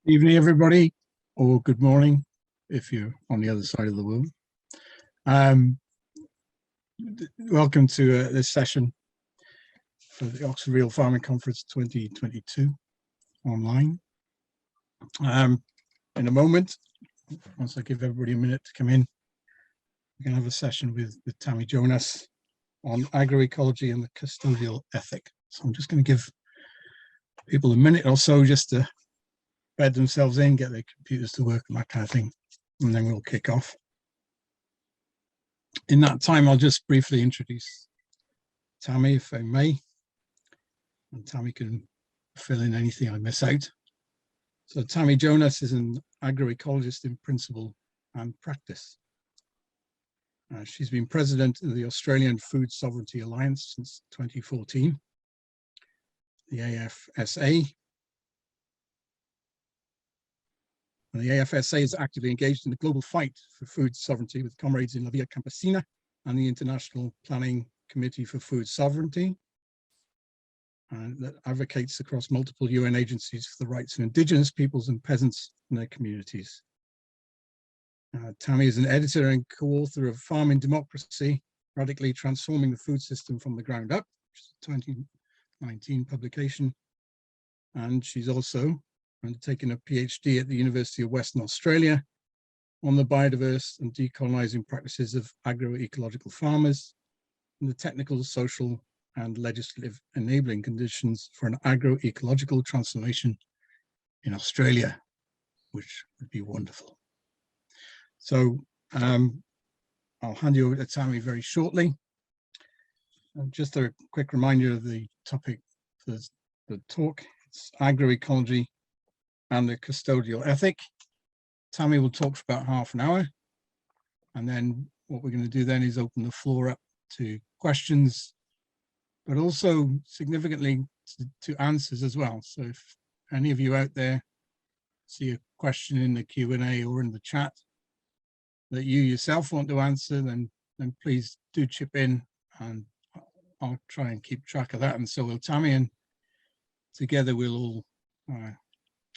Evening, everybody, or good morning if you're on the other side of the world. Welcome to this session for the Oxford Real Farming Conference 2022 online. In a moment, once I give everybody a minute to come in, we're going to have a session with Tammi Jonas on agroecology and the custodial ethic. So I'm just going to give people a minute or so just to bed themselves in, get their computers to work and that kind of thing, and then we'll kick off. In that time, I'll just briefly introduce Tammi, if I may, and Tammi can fill in anything I miss out. So Tammi Jonas is an agroecologist in principle and practice. She's been president of the Australian Food Sovereignty Alliance since 2014, the AFSA. And the AFSA is actively engaged in the global fight for food sovereignty with comrades in La Via Campesina and the International Planning Committee for Food Sovereignty, that advocates across multiple UN agencies for the rights of Indigenous peoples and peasants and their communities. Tammi is an editor and co-author of Farming Democracy, Radically Transforming the Food System from the Ground Up, which is a 2019 publication. And she's also undertaken a PhD at the University of Western Australia on the biodiverse and decolonising practices of agroecological farmers and the technical, social and legislative enabling conditions for an agroecological transformation in Australia, which would be wonderful. So I'll hand you over to Tammi very shortly. Just a quick reminder of the topic for the talk. It's agroecology and the custodial ethic. Tammi will talk for about half an hour. And then what we're going to do then is open the floor up to questions, but also significantly to answers as well. So if any of you out there see a question in the Q&A or in the chat that you yourself want to answer, then please do chip in and I'll try and keep track of that. And so will Tammi, and together we'll all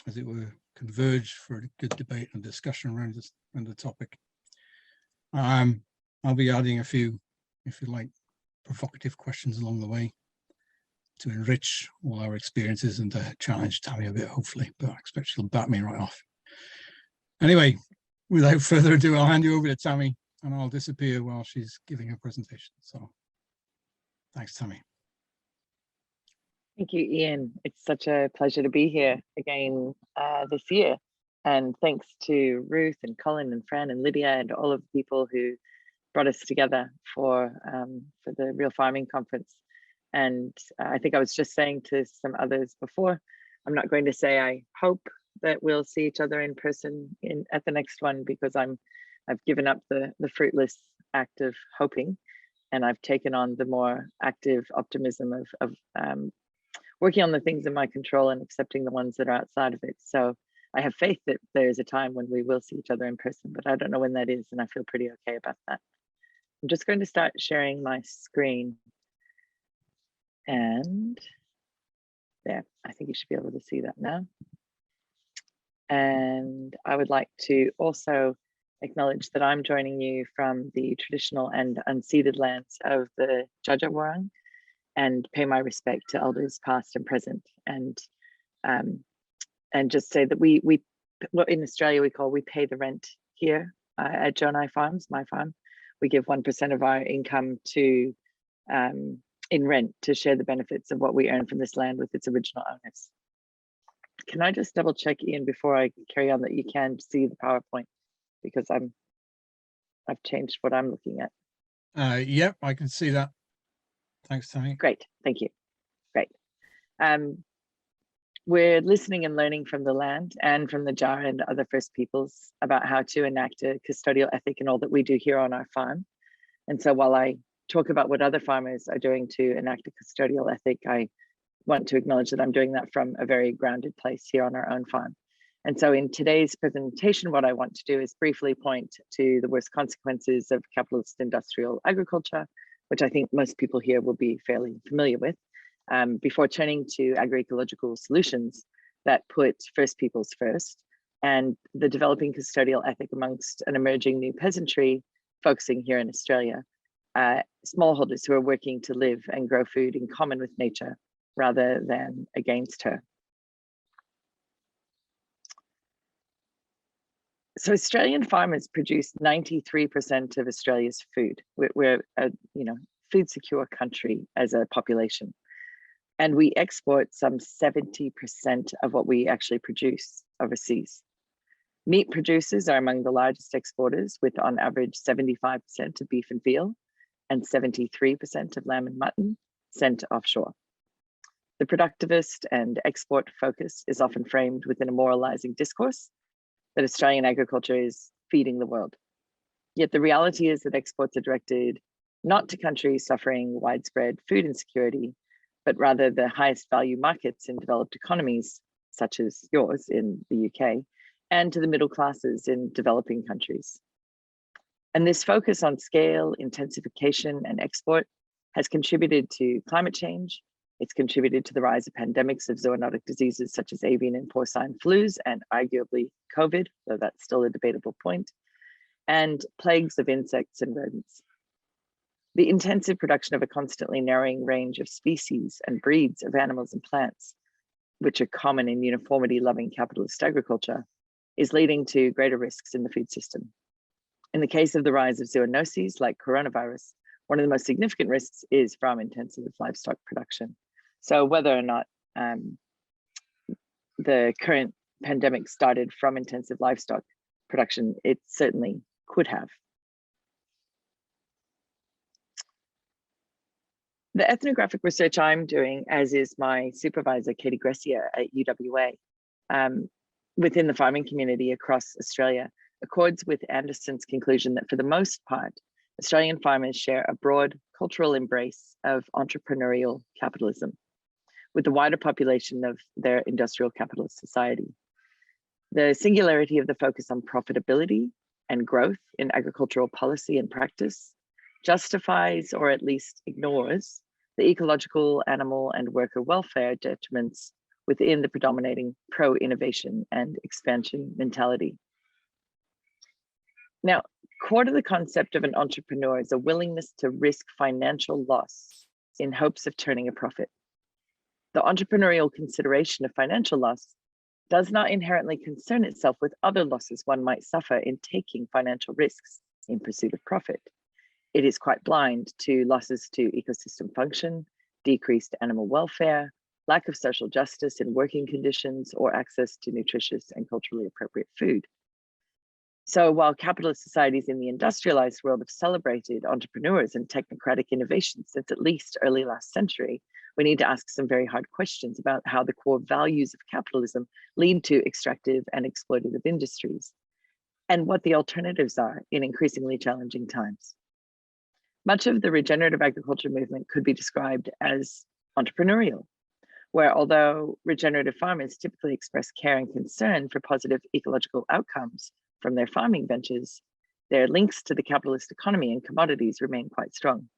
as it were, converge for a good debate and discussion around the topic. I'll be adding a few, if you like, provocative questions along the way to enrich all our experiences and to challenge Tammi a bit, hopefully, but I expect she'll bat me right off. Anyway, without further ado, I'll hand you over to Tammi and I'll disappear while she's giving her presentation. So thanks, Tammi. Thank you, Ian. It's such a pleasure to be here again this year. And thanks to Ruth and Colin and Fran and Lydia and all of the people who brought us together for the Real Farming Conference. And I think I was just saying to some others before, I'm not going to say I hope that we'll see each other in person at the next one, because I've given up the fruitless act of hoping, and I've taken on the more active optimism of working on the things in my control and accepting the ones that are outside of it. So I have faith that there is a time when we will see each other in person, but I don't know when that is, and I feel pretty okay about that. I'm just going to start sharing my screen. And there, I think you should be able to see that now. And I would like to also acknowledge that I'm joining you from the traditional and unceded lands of the Jarrah Farm, and pay my respect to elders past and present, and just say that we what in Australia we pay the rent here at Jarrah Farms, my farm. We give 1% of our income to in rent to share the benefits of what we earn from this land with its original owners. Can I just double check, Ian, before I carry on, that you can see the PowerPoint, because I've changed what I'm looking at. Yep, I can see that. Thanks, Tammi. Great, thank you. Great. We're listening and learning from the land and from the Jarrah and other First Peoples about how to enact a custodial ethic in all that we do here on our farm. And so while I talk about what other farmers are doing to enact a custodial ethic, I want to acknowledge that I'm doing that from a very grounded place here on our own farm. And so in today's presentation, what I want to do is briefly point to the worst consequences of capitalist industrial agriculture, which I think most people here will be fairly familiar with, before turning to agroecological solutions that put first peoples first, and the developing custodial ethic amongst an emerging new peasantry, focusing here in Australia, smallholders who are working to live and grow food in common with nature rather than against her. So Australian farmers produce 93% of Australia's food. We're a food secure country as a population. And we export some 70% of what we actually produce overseas. Meat producers are among the largest exporters, with on average 75% of beef and veal and 73% of lamb and mutton sent offshore. The productivist and export focus is often framed within a moralizing discourse that Australian agriculture is feeding the world. Yet the reality is that exports are directed not to countries suffering widespread food insecurity, but rather the highest value markets in developed economies, such as yours in the UK, and to the middle classes in developing countries. And this focus on scale, intensification, and export has contributed to climate change. It's contributed to the rise of pandemics of zoonotic diseases such as avian and porcine flus, and arguably COVID, though that's still a debatable point, and plagues of insects and rodents. The intensive production of a constantly narrowing range of species and breeds of animals and plants, which are common in uniformity-loving capitalist agriculture, is leading to greater risks in the food system. In the case of the rise of zoonoses like coronavirus, one of the most significant risks is from intensive livestock production. So whether or not the current pandemic started from intensive livestock production, it certainly could have. The ethnographic research I'm doing, as is my supervisor, Katie Gressier at UWA, within the farming community across Australia, accords with Anderson's conclusion that for the most part, Australian farmers share a broad cultural embrace of entrepreneurial capitalism with the wider population of their industrial capitalist society. The singularity of the focus on profitability and growth in agricultural policy and practice justifies, or at least ignores, the ecological, animal, and worker welfare detriments within the predominating pro-innovation and expansion mentality. Now, core to the concept of an entrepreneur is a willingness to risk financial loss in hopes of turning a profit. The entrepreneurial consideration of financial loss does not inherently concern itself with other losses one might suffer in taking financial risks in pursuit of profit. It is quite blind to losses to ecosystem function, decreased animal welfare, lack of social justice in working conditions, or access to nutritious and culturally appropriate food. So while capitalist societies in the industrialized world have celebrated entrepreneurs and technocratic innovation since at least early last century, we need to ask some very hard questions about how the core values of capitalism lead to extractive and exploitative industries, and what the alternatives are in increasingly challenging times. Much of the regenerative agriculture movement could be described as entrepreneurial, where although regenerative farmers typically express care and concern for positive ecological outcomes from their farming ventures, their links to the capitalist economy and commodities remain quite strong.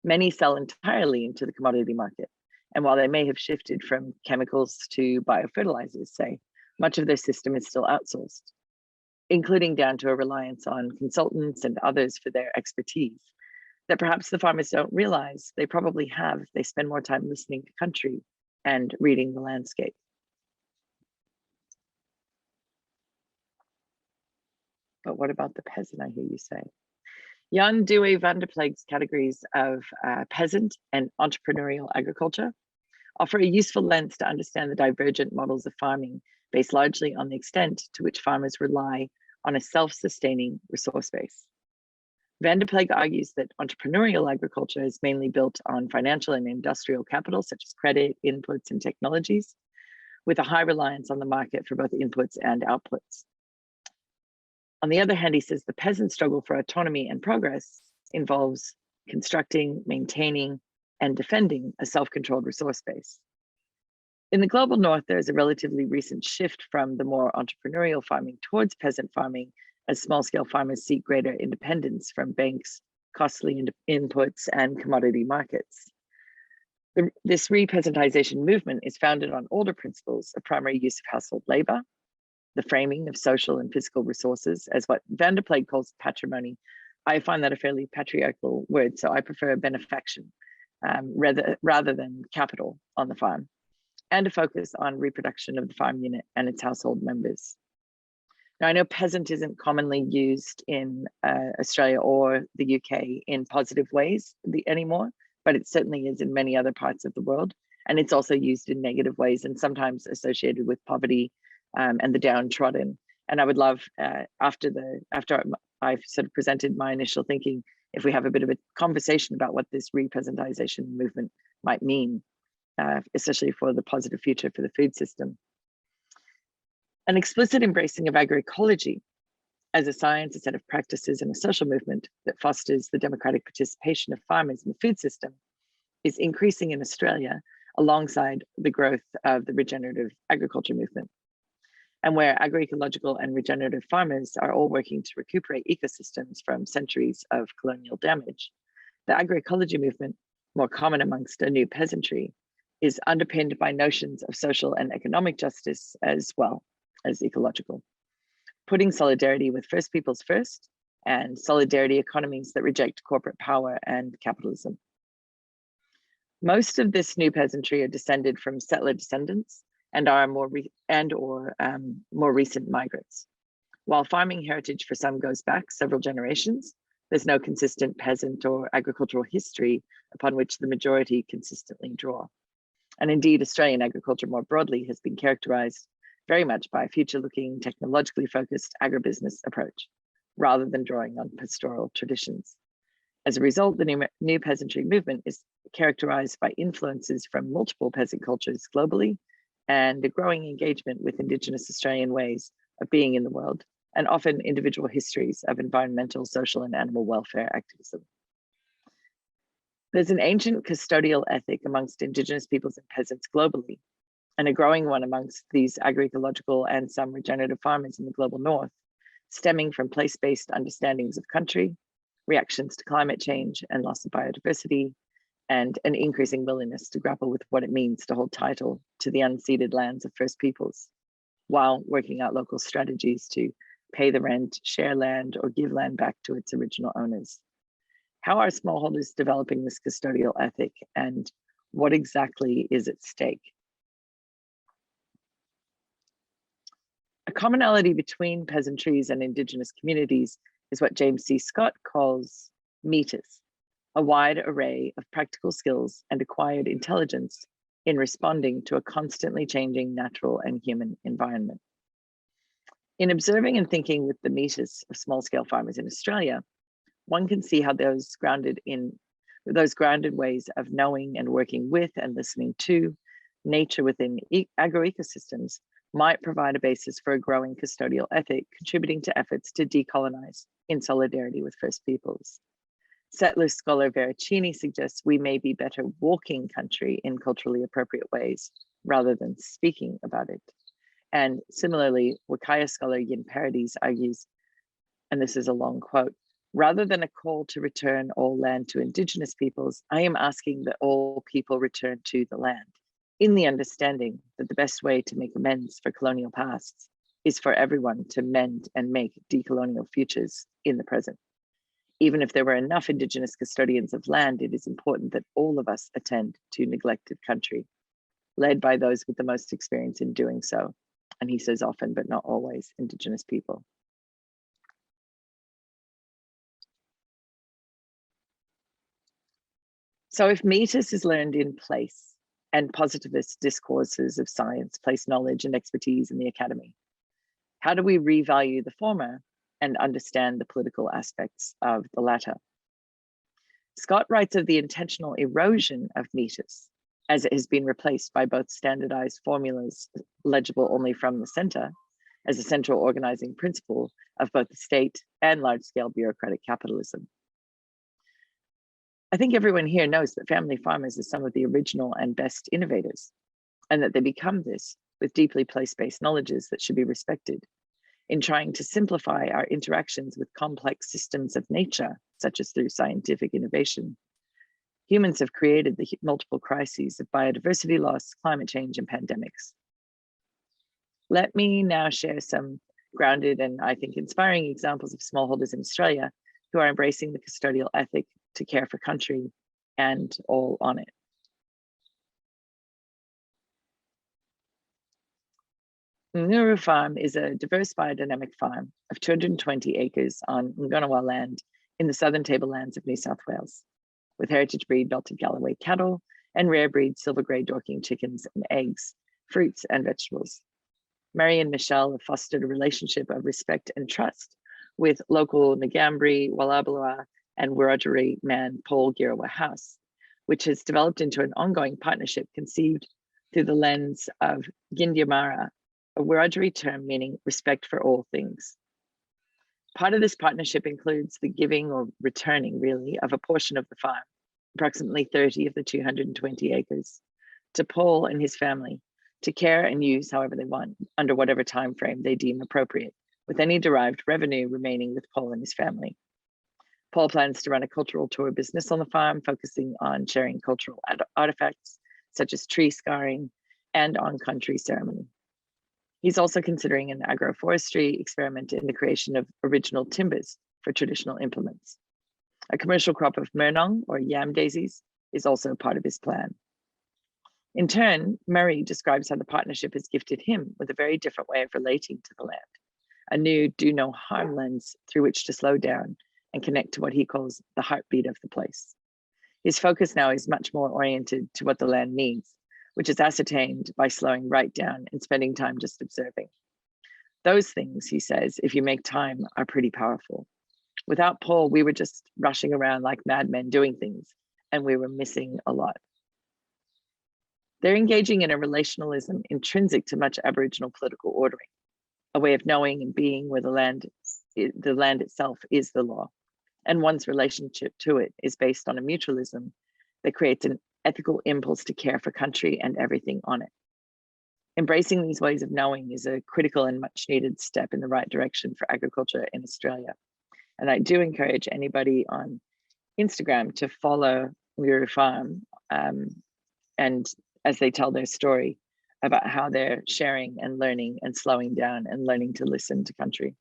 Many sell entirely into the commodity market, and while they may have shifted from chemicals to biofertilizers, say, much of their system is still outsourced, including down to a reliance on consultants and others for their expertise that perhaps the farmers don't realize they probably have if they spend more time listening to country and reading the landscape. But what about the peasant, I hear you say? Jan Douwe van der Pleg's categories of peasant and entrepreneurial agriculture offer a useful lens to understand the divergent models of farming based largely on the extent to which farmers rely on a self-sustaining resource base. Van der Pleg argues that entrepreneurial agriculture is mainly built on financial and industrial capital, such as credit, inputs, and technologies, with a high reliance on the market for both inputs and outputs. On the other hand, he says the peasant struggle for autonomy and progress involves constructing, maintaining, and defending a self-controlled resource base. In the global north, there is a relatively recent shift from the more entrepreneurial farming towards peasant farming as small-scale farmers seek greater independence from banks, costly inputs, and commodity markets. This repeasantization movement is founded on older principles of primary use of household labor, the framing of social and physical resources as what Van der Plague calls patrimony. I find that a fairly patriarchal word, so I prefer benefaction rather than capital on the farm, and a focus on reproduction of the farm unit and its household members. Now, I know peasant isn't commonly used in Australia or the UK in positive ways anymore, but it certainly is in many other parts of the world. And it's also used in negative ways and sometimes associated with poverty and the downtrodden. And I would love, after I've sort of presented my initial thinking, if we have a bit of a conversation about what this repeasantization movement might mean, especially for the positive future for the food system. An explicit embracing of agroecology as a science, a set of practices, and a social movement that fosters the democratic participation of farmers in the food system is increasing in Australia alongside the growth of the regenerative agriculture movement. And where agroecological and regenerative farmers are all working to recuperate ecosystems from centuries of colonial damage, the agroecology movement, more common amongst a new peasantry, is underpinned by notions of social and economic justice as well as ecological, putting solidarity with First Peoples first and solidarity economies that reject corporate power and capitalism. Most of this new peasantry are descended from settler descendants and are more recent migrants. While farming heritage for some goes back several generations, there's no consistent peasant or agricultural history upon which the majority consistently draw. And indeed, Australian agriculture more broadly has been characterized very much by a future-looking, technologically focused agribusiness approach, rather than drawing on pastoral traditions. As a result, the new peasantry movement is characterized by influences from multiple peasant cultures globally and a growing engagement with Indigenous Australian ways of being in the world, and often individual histories of environmental, social, and animal welfare activism. There's an ancient custodial ethic amongst Indigenous peoples and peasants globally, and a growing one amongst these agroecological and some regenerative farmers in the global north, stemming from place-based understandings of country, reactions to climate change and loss of biodiversity, and an increasing willingness to grapple with what it means to hold title to the unceded lands of First Peoples, while working out local strategies to pay the rent, share land, or give land back to its original owners. How are smallholders developing this custodial ethic, and what exactly is at stake? A commonality between peasantries and Indigenous communities is what James C. Scott calls metis, a wide array of practical skills and acquired intelligence in responding to a constantly changing natural and human environment. In observing and thinking with the metis of small-scale farmers in Australia, one can see how those grounded ways of knowing and working with and listening to nature within agroecosystems might provide a basis for a growing custodial ethic, contributing to efforts to decolonize in solidarity with First Peoples. Settler scholar Veracini suggests we may be better walking country in culturally appropriate ways rather than speaking about it. And similarly, Wakaya scholar Yin Paradis argues, and this is a long quote, rather than a call to return all land to Indigenous peoples, I am asking that all people return to the land, in the understanding that the best way to make amends for colonial pasts is for everyone to mend and make decolonial futures in the present. Even if there were enough Indigenous custodians of land, it is important that all of us attend to neglected country, led by those with the most experience in doing so. And he says often, but not always, Indigenous people. So if metis is learned in place and positivist discourses of science place knowledge and expertise in the academy, how do we revalue the former and understand the political aspects of the latter? Scott writes of the intentional erosion of metis as it has been replaced by both standardized formulas legible only from the center as a central organizing principle of both the state and large-scale bureaucratic capitalism. I think everyone here knows that family farmers are some of the original and best innovators, and that they become this with deeply place-based knowledges that should be respected in trying to simplify our interactions with complex systems of nature, such as through scientific innovation. Humans have created the multiple crises of biodiversity loss, climate change, and pandemics. Let me now share some grounded and I think inspiring examples of smallholders in Australia who are embracing the custodial ethic to care for country and all on it. Jarrah Farm is a diverse biodynamic farm of 220 acres on Ngunnawal land in the southern tablelands of New South Wales, with heritage breed belted Galloway cattle and rare breed silver grey Dorking chickens and eggs, fruits and vegetables. Mary and Michelle have fostered a relationship of respect and trust with local Ngambri, Wallabaloa and Wiradjuri man Paul Girawa House, which has developed into an ongoing partnership conceived through the lens of Gindiyamara, a Wiradjuri term meaning respect for all things. Part of this partnership includes the giving or returning really of a portion of the farm, approximately 30 of the 220 acres, to Paul and his family to care and use however they want, under whatever time frame they deem appropriate, with any derived revenue remaining with Paul and his family. Paul plans to run a cultural tour business on the farm, focusing on sharing cultural artifacts, such as tree scarring and on-country ceremony. He's also considering an agroforestry experiment in the creation of original timbers for traditional implements. A commercial crop of murnong, or yam daisies, is also part of his plan. In turn, Murray describes how the partnership has gifted him with a very different way of relating to the land, a new do no harm lens through which to slow down and connect to what he calls the heartbeat of the place. His focus now is much more oriented to what the land needs, which is ascertained by slowing right down and spending time just observing. Those things, he says, if you make time, are pretty powerful. Without Paul, we were just rushing around like madmen doing things, and we were missing a lot. They're engaging in a relationalism intrinsic to much Aboriginal political ordering, a way of knowing and being where the land itself is the law, and one's relationship to it is based on a mutualism that creates an ethical impulse to care for country and everything on it. Embracing these ways of knowing is a critical and much needed step in the right direction for agriculture in Australia. And I do encourage anybody on Instagram to follow Jarrah Farm and as they tell their story about how they're sharing and learning and slowing down and learning to listen to country.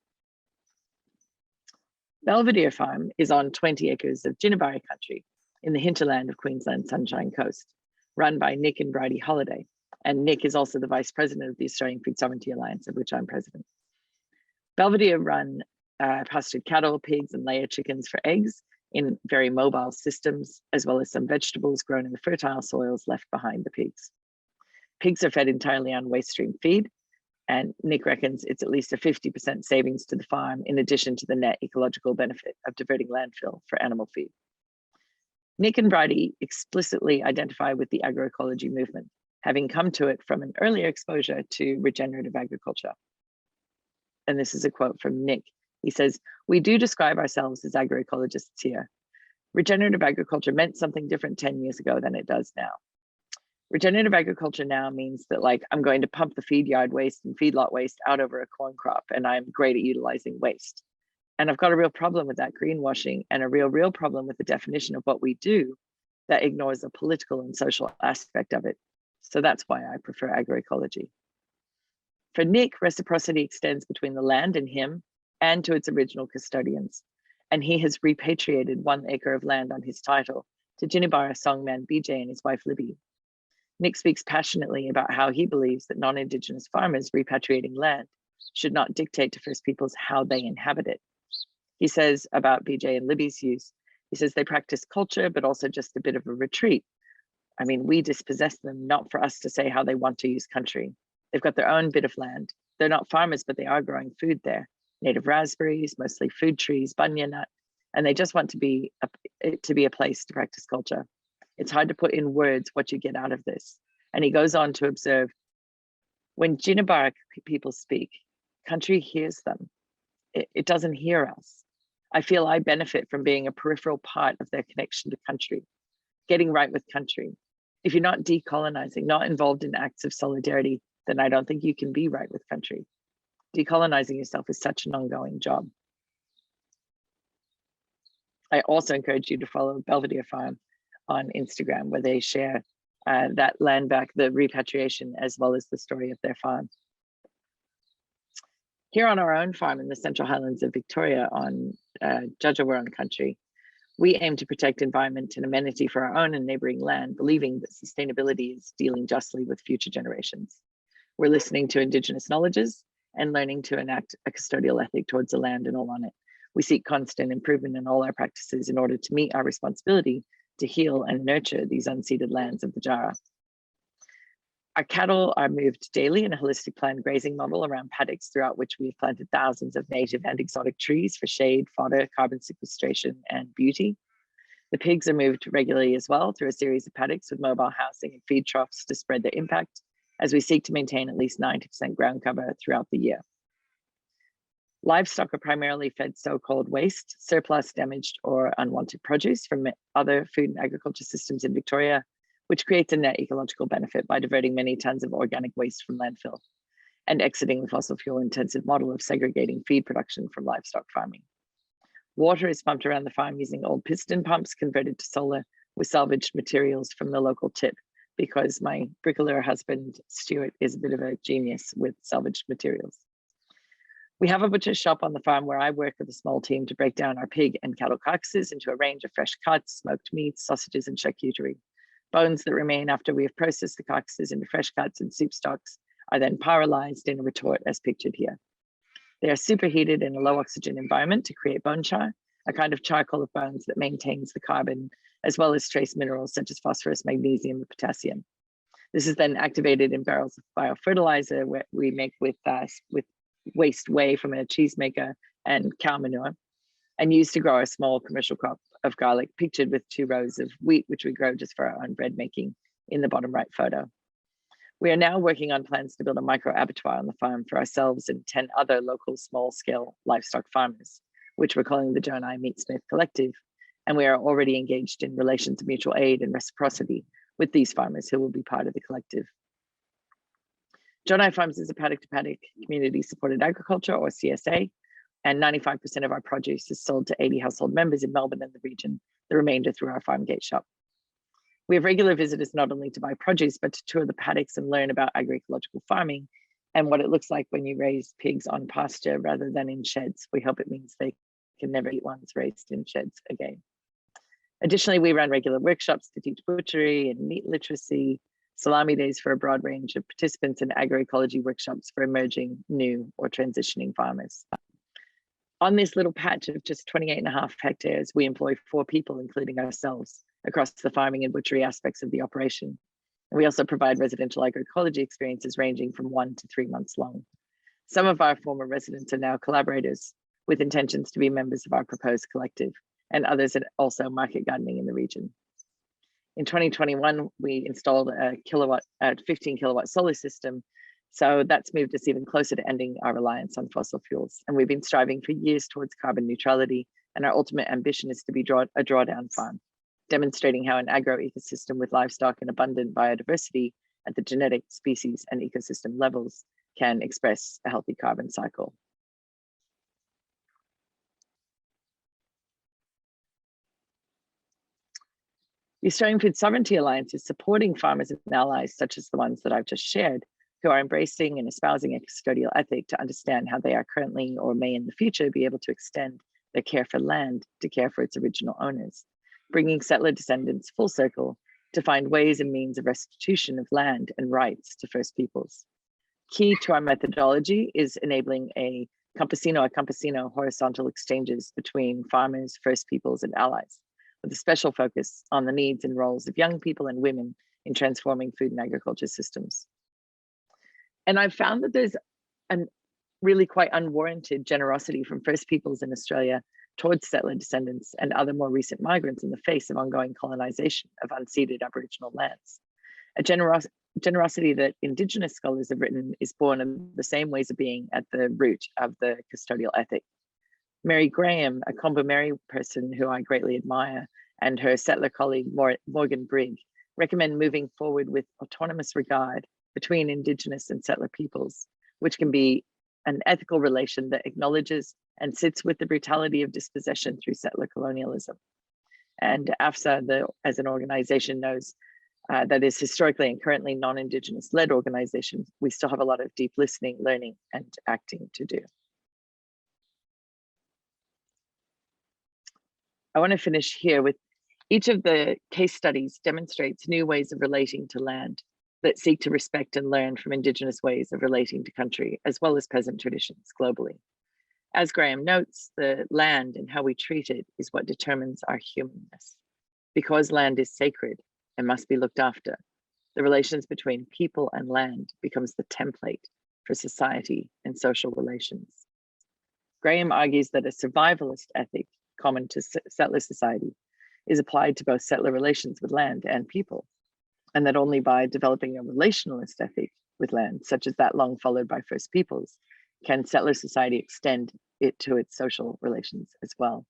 Belvedere Farm is on 20 acres of Jinnabari country in the hinterland of Queensland's Sunshine Coast, run by Nick and Bridie Holiday. And Nick is also the vice president of the Australian Food Sovereignty Alliance, of which I'm president. Belvedere run pastured cattle, pigs, and layer chickens for eggs in very mobile systems, as well as some vegetables grown in the fertile soils left behind the pigs. Pigs are fed entirely on waste stream feed, and Nick reckons it's at least a 50% savings to the farm, in addition to the net ecological benefit of diverting landfill for animal feed. Nick and Bridie explicitly identify with the agroecology movement, having come to it from an earlier exposure to regenerative agriculture. And this is a quote from Nick. He says, "We do describe ourselves as agroecologists here. Regenerative agriculture meant something different 10 years ago than it does now. Regenerative agriculture now means that, like, I'm going to pump the feed yard waste and feedlot waste out over a corn crop, and I'm great at utilizing waste. And I've got a real problem with that greenwashing, and a real problem with the definition of what we do that ignores the political and social aspect of it. So that's why I prefer agroecology." For Nick, reciprocity extends between the land and him and to its original custodians. And he has repatriated 1 acre of land on his title to Jinnabara songman BJ and his wife Libby. Nick speaks passionately about how he believes that non-Indigenous farmers repatriating land should not dictate to First Peoples how they inhabit it. He says about BJ and Libby's use, he says they practice culture, but also just a bit of a retreat. I mean, we dispossess them, not for us to say how they want to use country. They've got their own bit of land. They're not farmers, but they are growing food there. Native raspberries, mostly food trees, bunya nut, and they just want to be a place to practice culture. It's hard to put in words what you get out of this. And he goes on to observe, when Jinnabara people speak, country hears them. It doesn't hear us. I feel I benefit from being a peripheral part of their connection to country, getting right with country. If you're not decolonizing, not involved in acts of solidarity, then I don't think you can be right with country. Decolonizing yourself is such an ongoing job. I also encourage you to follow Belvedere Farm on Instagram, where they share that land back, the repatriation, as well as the story of their farm. Here on our own farm in the Central Highlands of Victoria on Jarrah country, we aim to protect environment and amenity for our own and neighboring land, believing that sustainability is dealing justly with future generations. We're listening to Indigenous knowledges and learning to enact a custodial ethic towards the land and all on it. We seek constant improvement in all our practices in order to meet our responsibility to heal and nurture these unceded lands of the Jarrah. Our cattle are moved daily in a holistic planned grazing model around paddocks, throughout which we have planted thousands of native and exotic trees for shade, fodder, carbon sequestration, and beauty. The pigs are moved regularly as well through a series of paddocks with mobile housing and feed troughs to spread their impact, as we seek to maintain at least 90% ground cover throughout the year. Livestock are primarily fed so-called waste, surplus, damaged, or unwanted produce from other food and agriculture systems in Victoria, which creates a net ecological benefit by diverting many tons of organic waste from landfill and exiting the fossil fuel intensive model of segregating feed production from livestock farming. Water is pumped around the farm using old piston pumps converted to solar with salvaged materials from the local tip, because my bricklayer husband, Stuart, is a bit of a genius with salvaged materials. We have a butcher shop on the farm where I work with a small team to break down our pig and cattle carcasses into a range of fresh cuts, smoked meats, sausages, and charcuterie. Bones that remain after we have processed the carcasses into fresh cuts and soup stocks are then pyrolyzed in a retort as pictured here. They are superheated in a low oxygen environment to create bone char, a kind of charcoal of bones that maintains the carbon, as well as trace minerals such as phosphorus, magnesium, and potassium. This is then activated in barrels of biofertilizer where we make with waste whey from a cheesemaker and cow manure, and used to grow a small commercial crop of garlic, pictured with 2 rows of wheat, which we grow just for our own bread making in the bottom right photo. We are now working on plans to build a micro abattoir on the farm for ourselves and 10 other local small scale livestock farmers, which we're calling the Jonai Meatsmith Collective. And we are already engaged in relations of mutual aid and reciprocity with these farmers who will be part of the collective. Jonai Farms is a paddock-to-paddock community-supported agriculture, or CSA, and 95% of our produce is sold to 80 household members in Melbourne and the region, the remainder through our farm gate shop. We have regular visitors not only to buy produce, but to tour the paddocks and learn about agroecological farming and what it looks like when you raise pigs on pasture rather than in sheds. We hope it means they can never eat ones raised in sheds again. Additionally, we run regular workshops to teach butchery and meat literacy, salami days for a broad range of participants, and agroecology workshops for emerging, new, or transitioning farmers. On this little patch of just 28.5 hectares, we employ 4 people, including ourselves, across the farming and butchery aspects of the operation. And we also provide residential agroecology experiences ranging from 1 to 3 months long. Some of our former residents are now collaborators with intentions to be members of our proposed collective, and others are also market gardening in the region. In 2021, we installed a 15 kilowatt solar system. So that's moved us even closer to ending our reliance on fossil fuels. And we've been striving for years towards carbon neutrality. And our ultimate ambition is to be a drawdown farm, demonstrating how an agroecosystem with livestock and abundant biodiversity at the genetic, species, and ecosystem levels can express a healthy carbon cycle. The Australian Food Sovereignty Alliance is supporting farmers and allies such as the ones that I've just shared, who are embracing and espousing a custodial ethic to understand how they are currently or may in the future be able to extend their care for land to care for its original owners, bringing settler descendants full circle to find ways and means of restitution of land and rights to First Peoples. Key to our methodology is enabling a campesino horizontal exchanges between farmers, First Peoples, and allies, with a special focus on the needs and roles of young people and women in transforming food and agriculture systems. And I've found that there's a really quite unwarranted generosity from First Peoples in Australia towards settler descendants and other more recent migrants in the face of ongoing colonization of unceded Aboriginal lands. A generosity that Indigenous scholars have written is born of the same ways of being at the root of the custodial ethic. Mary Graham, a Kombu person who I greatly admire, and her settler colleague Morgan Brigg recommend moving forward with autonomous regard between Indigenous and settler peoples, which can be an ethical relation that acknowledges and sits with the brutality of dispossession through settler colonialism. And AFSA, as an organization, knows that is historically and currently non-Indigenous led organization, we still have a lot of deep listening, learning, and acting to do. I want to finish here with each of the case studies demonstrates new ways of relating to land that seek to respect and learn from Indigenous ways of relating to country, as well as peasant traditions globally. As Graham notes, the land and how we treat it is what determines our humanness. Because land is sacred and must be looked after, the relations between people and land becomes the template for society and social relations. Graham argues that a survivalist ethic common to settler society is applied to both settler relations with land and people, and that only by developing a relationalist ethic with land, such as that long followed by First Peoples, can settler society extend it to its social relations as well.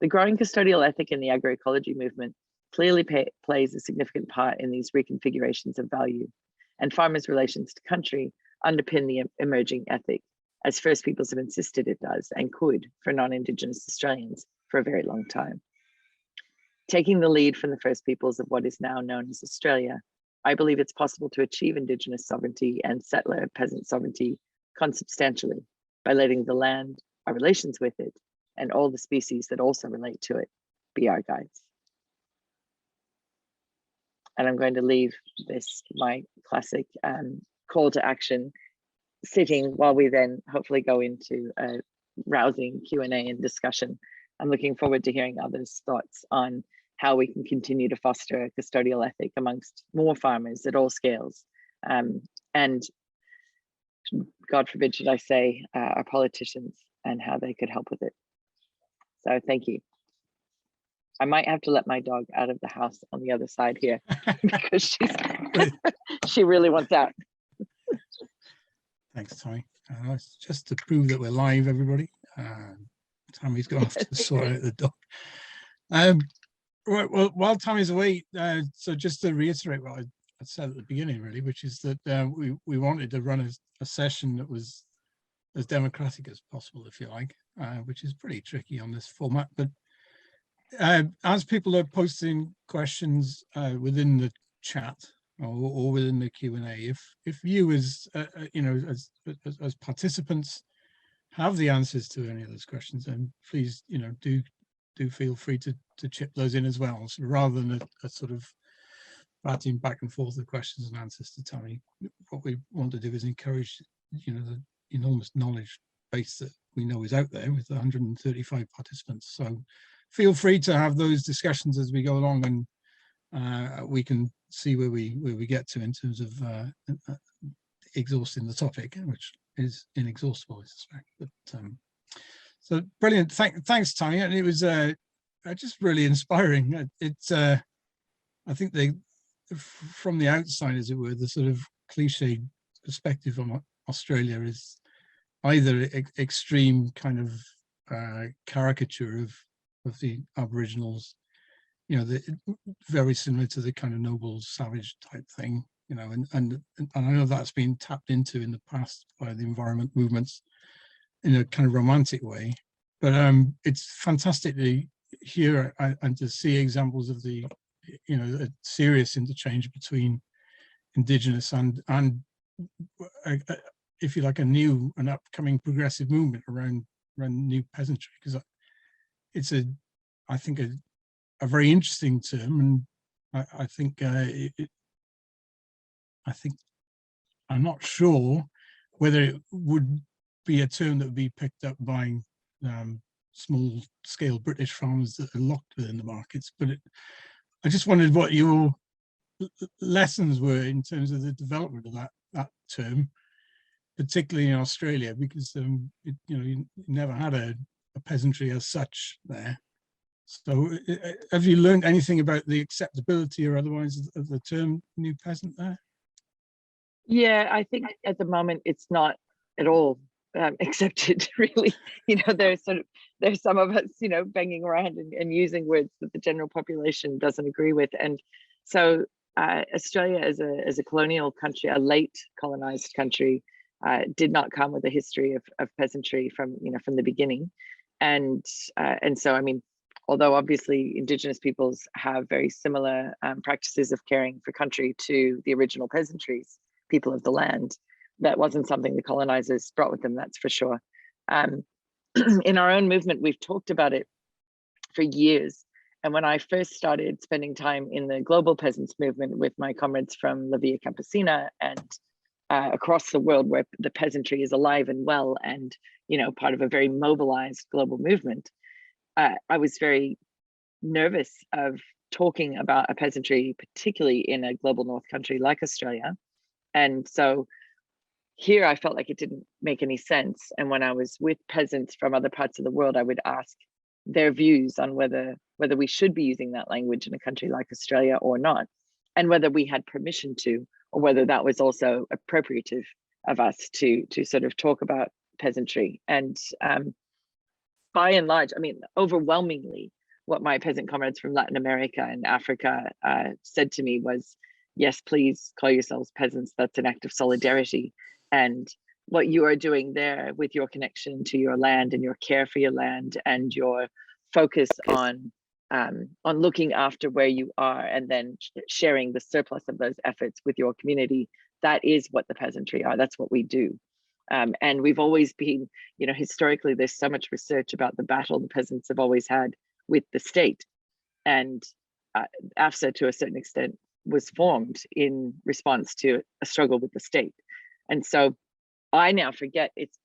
The growing custodial ethic in the agroecology movement clearly plays a significant part in these reconfigurations of value, and farmers' relations to country underpin the emerging ethic, as First Peoples have insisted it does and could for non-Indigenous Australians for a very long time. Taking the lead from the First Peoples of what is now known as Australia, I believe it's possible to achieve Indigenous sovereignty and settler peasant sovereignty consubstantially by letting the land, our relations with it, and all the species that also relate to it be our guides. And I'm going to leave this, my classic call to action, sitting while we then hopefully go into a rousing Q&A and discussion. I'm looking forward to hearing others' thoughts on how we can continue to foster a custodial ethic amongst more farmers at all scales. And God forbid, should I say, our politicians and how they could help with it. So thank you. I might have to let my dog out of the house on the other side here because she really wants out. Thanks, Tammi. Just to prove that we're live, everybody. Tammy's gone off to sort out the dog. Right, well, while Tammy's away, so just to reiterate what I said at the beginning, really, which is that we wanted to run a session that was as democratic as possible, if you like, which is pretty tricky on this format. But as people are posting questions within the chat or within the Q&A, if you as as participants have the answers to any of those questions, then please do feel free to chip those in as well. So rather than a sort of batting back and forth of questions and answers to Tammi, what we want to do is encourage the enormous knowledge base that we know is out there with 135 participants. So feel free to have those discussions as we go along, and we can see where we get to in terms of exhausting the topic, which is inexhaustible, I suspect. But so brilliant. Thanks, Tammi. And it was just really inspiring. I think from the outside, as it were, the sort of cliched perspective on Australia is either extreme kind of caricature of the Aboriginals, very similar to the kind of noble savage type thing, and I know that's been tapped into in the past by the environment movements in a kind of romantic way. But it's fantastic to hear and to see examples of the a serious interchange between Indigenous and if you like, an upcoming progressive movement around new peasantry, because it's I think a very interesting term, and I think I'm not sure whether it would be a term that would be picked up by small scale British farmers that are locked within the markets. But I just wondered what your lessons were in terms of the development of that term, particularly in Australia, because you never had a peasantry as such there. So have you learned anything about the acceptability or otherwise of the term new peasant there? Yeah, I think at the moment it's not at all accepted, really. There's some of us banging around and using words that the general population doesn't agree with. And so Australia as a colonial country, a late colonized country, did not come with a history of peasantry from the beginning. And so I mean, although obviously Indigenous peoples have very similar practices of caring for country to the original peasantries, people of the land, that wasn't something the colonizers brought with them, that's for sure. In our own movement, we've talked about it for years. And when I first started spending time in the global peasants movement with my comrades from La Via Campesina and across the world, where the peasantry is alive and well and, you know, part of a very mobilized global movement, I was very nervous of talking about a peasantry, particularly in a global north country like Australia. And so here I felt like it didn't make any sense. And when I was with peasants from other parts of the world, I would ask their views on whether we should be using that language in a country like Australia or not, and whether we had permission to, or whether that was also appropriative of us to sort of talk about peasantry. And by and large, I mean, overwhelmingly, what my peasant comrades from Latin America and Africa said to me was, yes, please call yourselves peasants. That's an act of solidarity. And what you are doing there with your connection to your land and your care for your land and your focus on looking after where you are and then sharing the surplus of those efforts with your community, that is what the peasantry are. That's what we do. And we've always been, you know, historically, there's so much research about the battle the peasants have always had with the state. And AFSA, to a certain extent, was formed in response to a struggle with the state. And so I now forget it's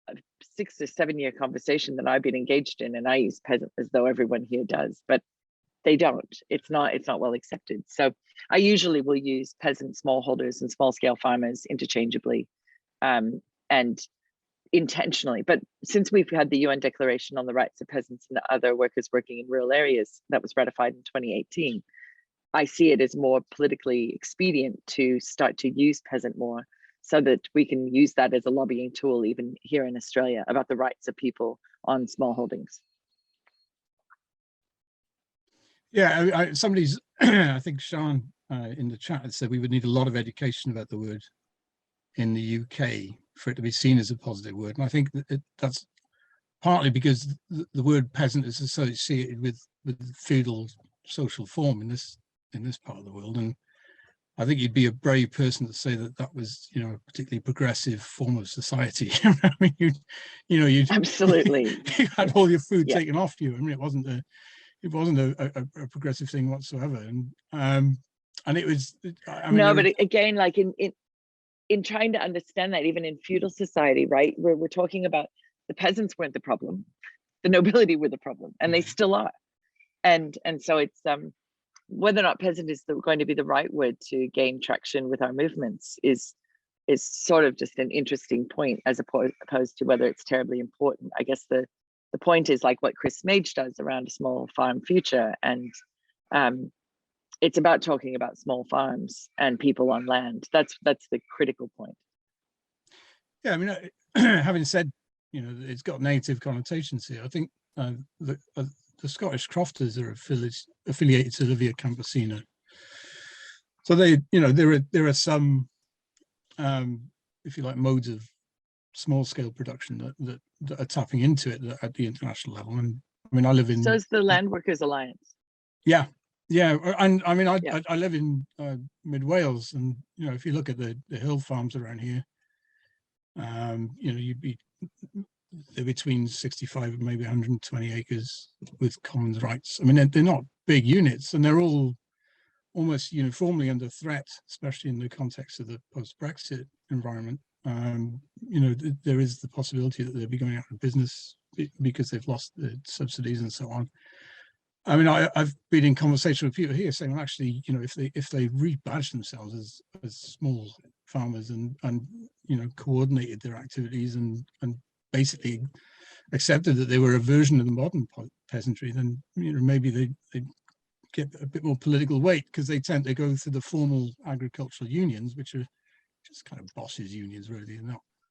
a 6 or 7 year conversation that I've been engaged in, and I use peasant as though everyone here does, but they don't. It's not well accepted. So I usually will use peasant, smallholders, and small scale farmers interchangeably, and intentionally. But since we've had the UN Declaration on the Rights of Peasants and Other Workers Working in Rural Areas that was ratified in 2018, I see it as more politically expedient to start to use peasant more, so that we can use that as a lobbying tool, even here in Australia, about the rights of people on small holdings. Yeah, somebody's, I think Sean in the chat had said we would need a lot of education about the word in the UK for it to be seen as a positive word. And I think that that's partly because the word peasant is associated with feudal social form in this part of the world. And I think you'd be a brave person to say that that was, you know, a particularly progressive form of society. I mean, you'd absolutely you had all your food taken off you. I mean, it wasn't a progressive thing whatsoever. And it was. I mean, no, but again, like in trying to understand that, even in feudal society, right? We're talking about the peasants weren't the problem, the nobility were the problem, and they still are. And so it's whether or not peasant is going to be the right word to gain traction with our movements is sort of just an interesting point, as opposed to whether it's terribly important. I guess the point is like what Chris Mage does around a small farm future, and it's about talking about small farms and people on land. That's the critical point. Yeah, I mean, having said, you know, it's got negative connotations here. I think the Scottish crofters are affiliated to La Via Campesina, so they, you know, there are some, if you like, modes of small scale production that are tapping into it at the international level. And I mean, I live in. So is the Land Workers Alliance. Yeah, and I mean, I live in mid Wales, and you know, if you look at the hill farms around here, you know, they're between 65 and maybe 120 acres with commons rights. I mean, they're not big units, and they're all almost uniformly under threat, especially in the context of the post-Brexit environment. You know, there is the possibility that they'll be going out of business because they've lost the subsidies and so on. I mean, I've been in conversation with people here saying, well, actually, you know, if they rebadged themselves as small farmers and you know, coordinated their activities and basically accepted that they were a version of the modern peasantry, then, you know, maybe they get a bit more political weight, because they tend to go through the formal agricultural unions, which are just kind of bosses unions, really.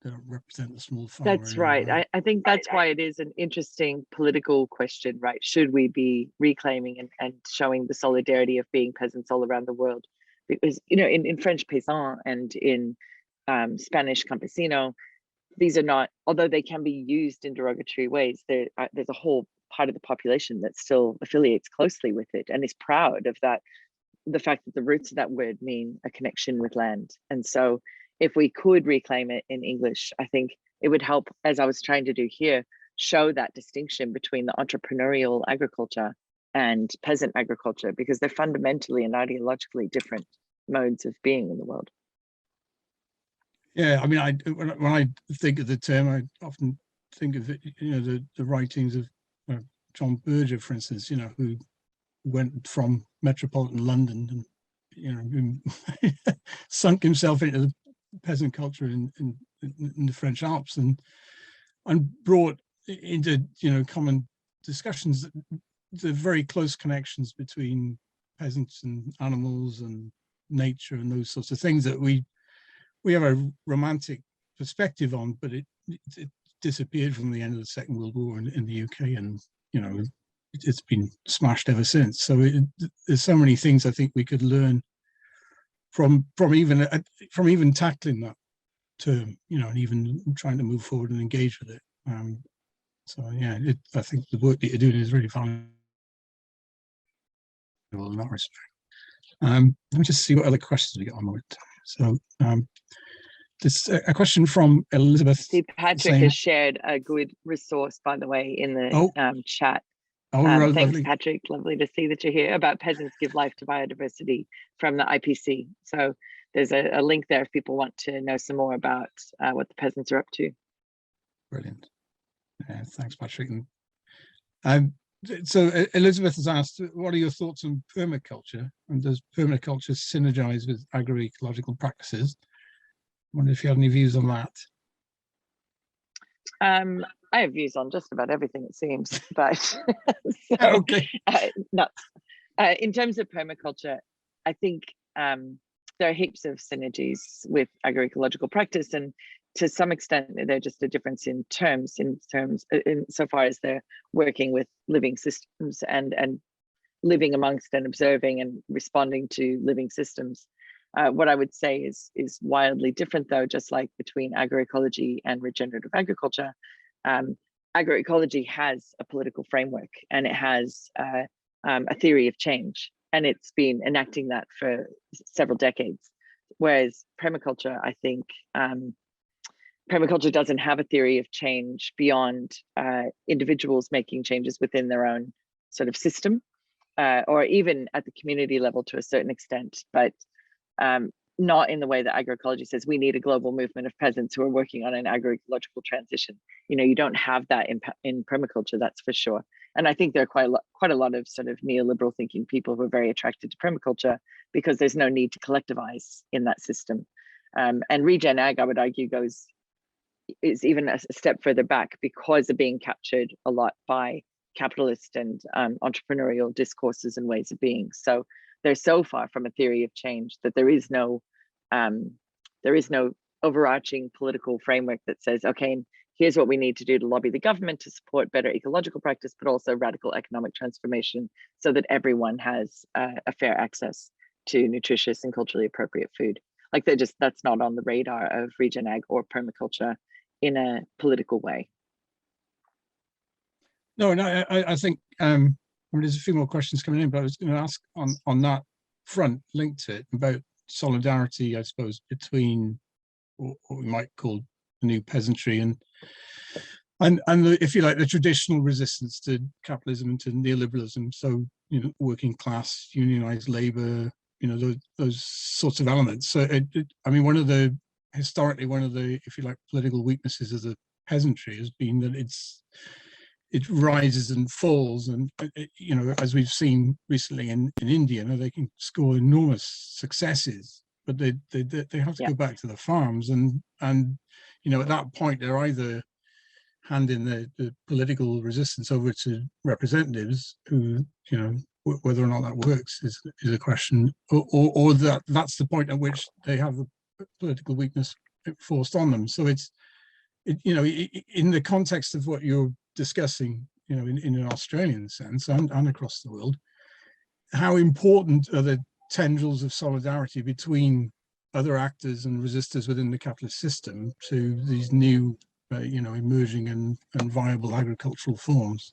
They don't represent the small farmer. That's right. I think that's why it is an interesting political question, right? Should we be reclaiming and showing the solidarity of being peasants all around the world? Because, you know, in French paysan and in Spanish campesino, these are not, although they can be used in derogatory ways, there's a whole part of the population that still affiliates closely with it and is proud of that, the fact that the roots of that word mean a connection with land. And so if we could reclaim it in English, I think it would help, as I was trying to do here, show that distinction between the entrepreneurial agriculture and peasant agriculture, because they're fundamentally and ideologically different modes of being in the world. Yeah, I mean, when I think of the term, I often think of it, the writings of John Berger, for instance, who went from metropolitan London and sunk himself into the peasant culture in the French Alps and brought into common discussions the very close connections between peasants and animals and nature and those sorts of things that we have a romantic perspective on, but it disappeared from the end of the Second World War in the UK, and it's been smashed ever since. So there's so many things I think we could learn from even tackling that term, and even trying to move forward and engage with it. So yeah, I think the work that you're doing is really valuable in that respect. Let me just see what other questions we got on the time. So this a question from Elizabeth. See, Patrick has shared a good resource, by the way, in the chat. Thanks, lovely. Patrick. Lovely to see that you're here, about Peasants Give Life to Biodiversity from the IPC. So there's a link there if people want to know some more about what the peasants are up to. Brilliant. Yeah, thanks, Patrick. So Elizabeth has asked, what are your thoughts on permaculture, and does permaculture synergize with agroecological practices? I wonder if you had any views on that. I have views on just about everything, it seems, but so, okay. In terms of permaculture, I think there are heaps of synergies with agroecological practice, and to some extent they're just a difference in terms insofar as they're working with living systems and living amongst and observing and responding to living systems. What I would say is wildly different, though, just like between agroecology and regenerative agriculture. Agroecology has a political framework, and it has a theory of change, and it's been enacting that for several decades. Whereas permaculture, I think, permaculture doesn't have a theory of change beyond individuals making changes within their own sort of system, or even at the community level to a certain extent, but not in the way that agroecology says we need a global movement of peasants who are working on an agroecological transition. You don't have that in permaculture, that's for sure. And I think there are quite a lot of sort of neoliberal thinking people who are very attracted to permaculture because there's no need to collectivize in that system. And regen ag, I would argue, is even a step further back because of being captured a lot by capitalist and entrepreneurial discourses and ways of being. So they're so far from a theory of change that there is no overarching political framework that says, okay, here's what we need to do to lobby the government to support better ecological practice, but also radical economic transformation so that everyone has a fair access to nutritious and culturally appropriate food. Like that's not on the radar of regen ag or permaculture in a political way. No, I think there's a few more questions coming in, but I was going to ask on that front, linked to it, about solidarity, I suppose, between what we might call the new peasantry and the, if you like, the traditional resistance to capitalism and to neoliberalism. So, working class, unionized labor, those sorts of elements. So, I mean, historically, one of the, if you like, political weaknesses of the peasantry has been that it rises and falls, and as we've seen recently in India, they can score enormous successes, but they have to go back to the farms, and at that point they're either handing the political resistance over to representatives who, whether or not that works is a question, or that's the point at which they have the political weakness forced on them. So it's in the context of what you're discussing, in an Australian sense and across the world, how important are the tendrils of solidarity between other actors and resistors within the capitalist system to these new, emerging and viable agricultural forms?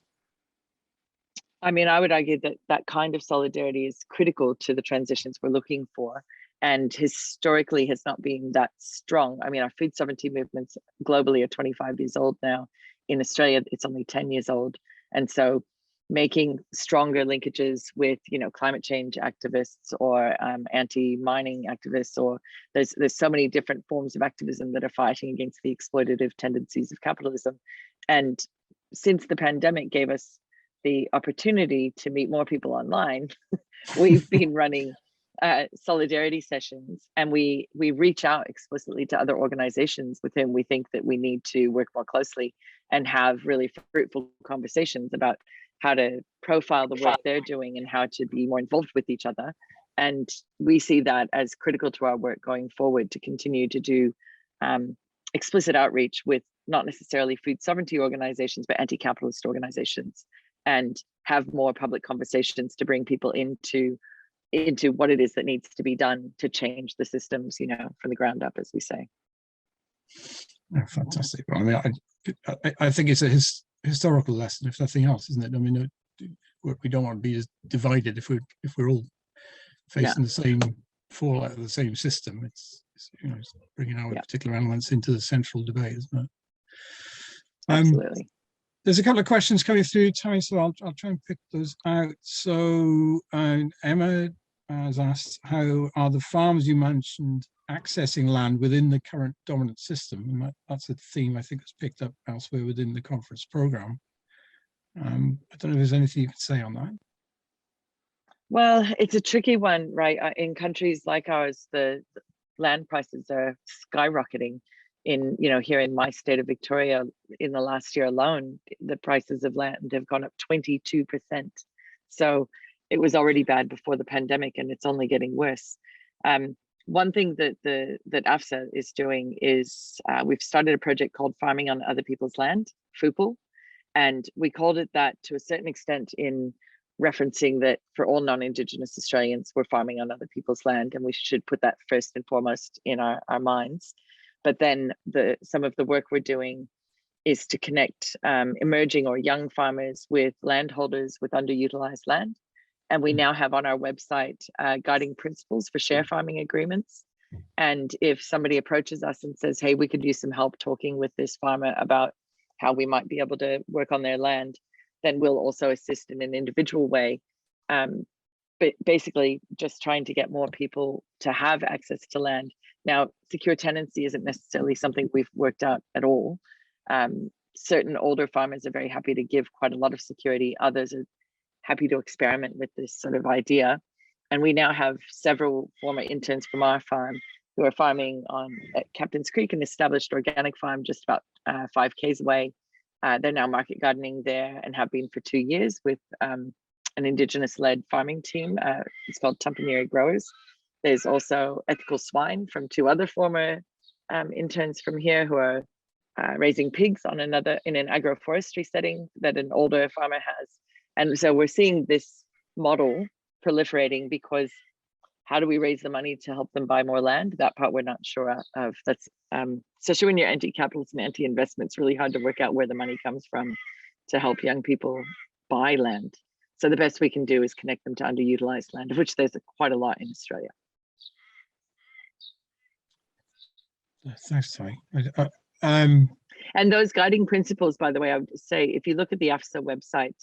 I mean, I would argue that that kind of solidarity is critical to the transitions we're looking for, and historically has not been that strong. I mean, our food sovereignty movements globally are 25 years old now. In Australia, it's only 10 years old. And so making stronger linkages with, you know, climate change activists or anti-mining activists, or there's so many different forms of activism that are fighting against the exploitative tendencies of capitalism. And since the pandemic gave us the opportunity to meet more people online, we've been running solidarity sessions, and we reach out explicitly to other organizations with whom we think that we need to work more closely and have really fruitful conversations about how to profile the work they're doing and how to be more involved with each other. And we see that as critical to our work going forward, to continue to do explicit outreach with not necessarily food sovereignty organizations, but anti-capitalist organizations, and have more public conversations to bring people into what it is that needs to be done to change the systems, you know, from the ground up, as we say. Oh, fantastic. I mean, I think it's a historical lesson, if nothing else, isn't it? I mean, we don't want to be as divided if we're all facing the same fallout of the same system. It's you know, it's bringing our particular elements into the central debate, isn't it? Absolutely. There's a couple of questions coming through, Tammi, so I'll try and pick those out. So Emma has asked, how are the farms you mentioned accessing land within the current dominant system? And that's a theme I think that's picked up elsewhere within the conference program. I don't know if there's anything you could say on that. Well, it's a tricky one, right? In countries like ours, the land prices are skyrocketing. In, you know, here in my state of Victoria, in the last year alone, the prices of land have gone up 22%. So it was already bad before the pandemic, and it's only getting worse. One thing that AFSA is doing is we've started a project called Farming on Other People's Land, FUPL, and we called it that to a certain extent in referencing that for all non-Indigenous Australians, we're farming on other people's land, and we should put that first and foremost in our minds. But then some of the work we're doing is to connect emerging or young farmers with landholders with underutilized land. And we now have on our website guiding principles for share farming agreements. And if somebody approaches us and says, hey, we could use some help talking with this farmer about how we might be able to work on their land, then we'll also assist in an individual way. But basically just trying to get more people to have access to land. Now, secure tenancy isn't necessarily something we've worked out at all. Certain older farmers are very happy to give quite a lot of security. Others are happy to experiment with this sort of idea. And we now have several former interns from our farm who are farming at Captain's Creek, an established organic farm just about 5 k's away. They're now market gardening there and have been for 2 years with an Indigenous-led farming team. It's called Entrepreneurial Growers. There's also ethical swine from 2 other former interns from here who are raising pigs in an agroforestry setting that an older farmer has. And so we're seeing this model proliferating, because how do we raise the money to help them buy more land? That part we're not sure of. That's especially when you're anti-capitalist and anti-investment, it's really hard to work out where the money comes from to help young people buy land. So the best we can do is connect them to underutilized land, of which there's quite a lot in Australia. Thanks, Tammi. And those guiding principles, by the way, I would say, if you look at the AFSA website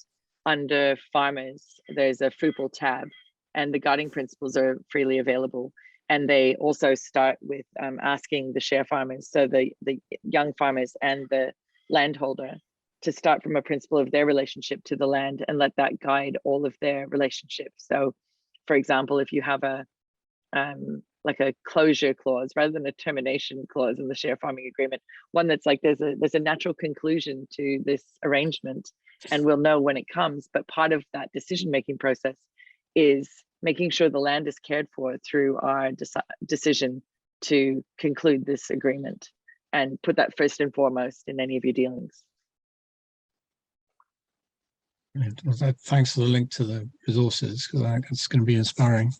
under farmers, there's a FUPL tab, and the guiding principles are freely available. And they also start with asking the share farmers, so the young farmers and the landholder, to start from a principle of their relationship to the land and let that guide all of their relationships. So, for example, if you have like a closure clause rather than a termination clause in the share farming agreement, one that's like there's a natural conclusion to this arrangement, and we'll know when it comes. But part of that decision-making process is making sure the land is cared for through our decision to conclude this agreement, and put that first and foremost in any of your dealings. Well, thanks for the link to the resources, because I think it's going to be inspiring.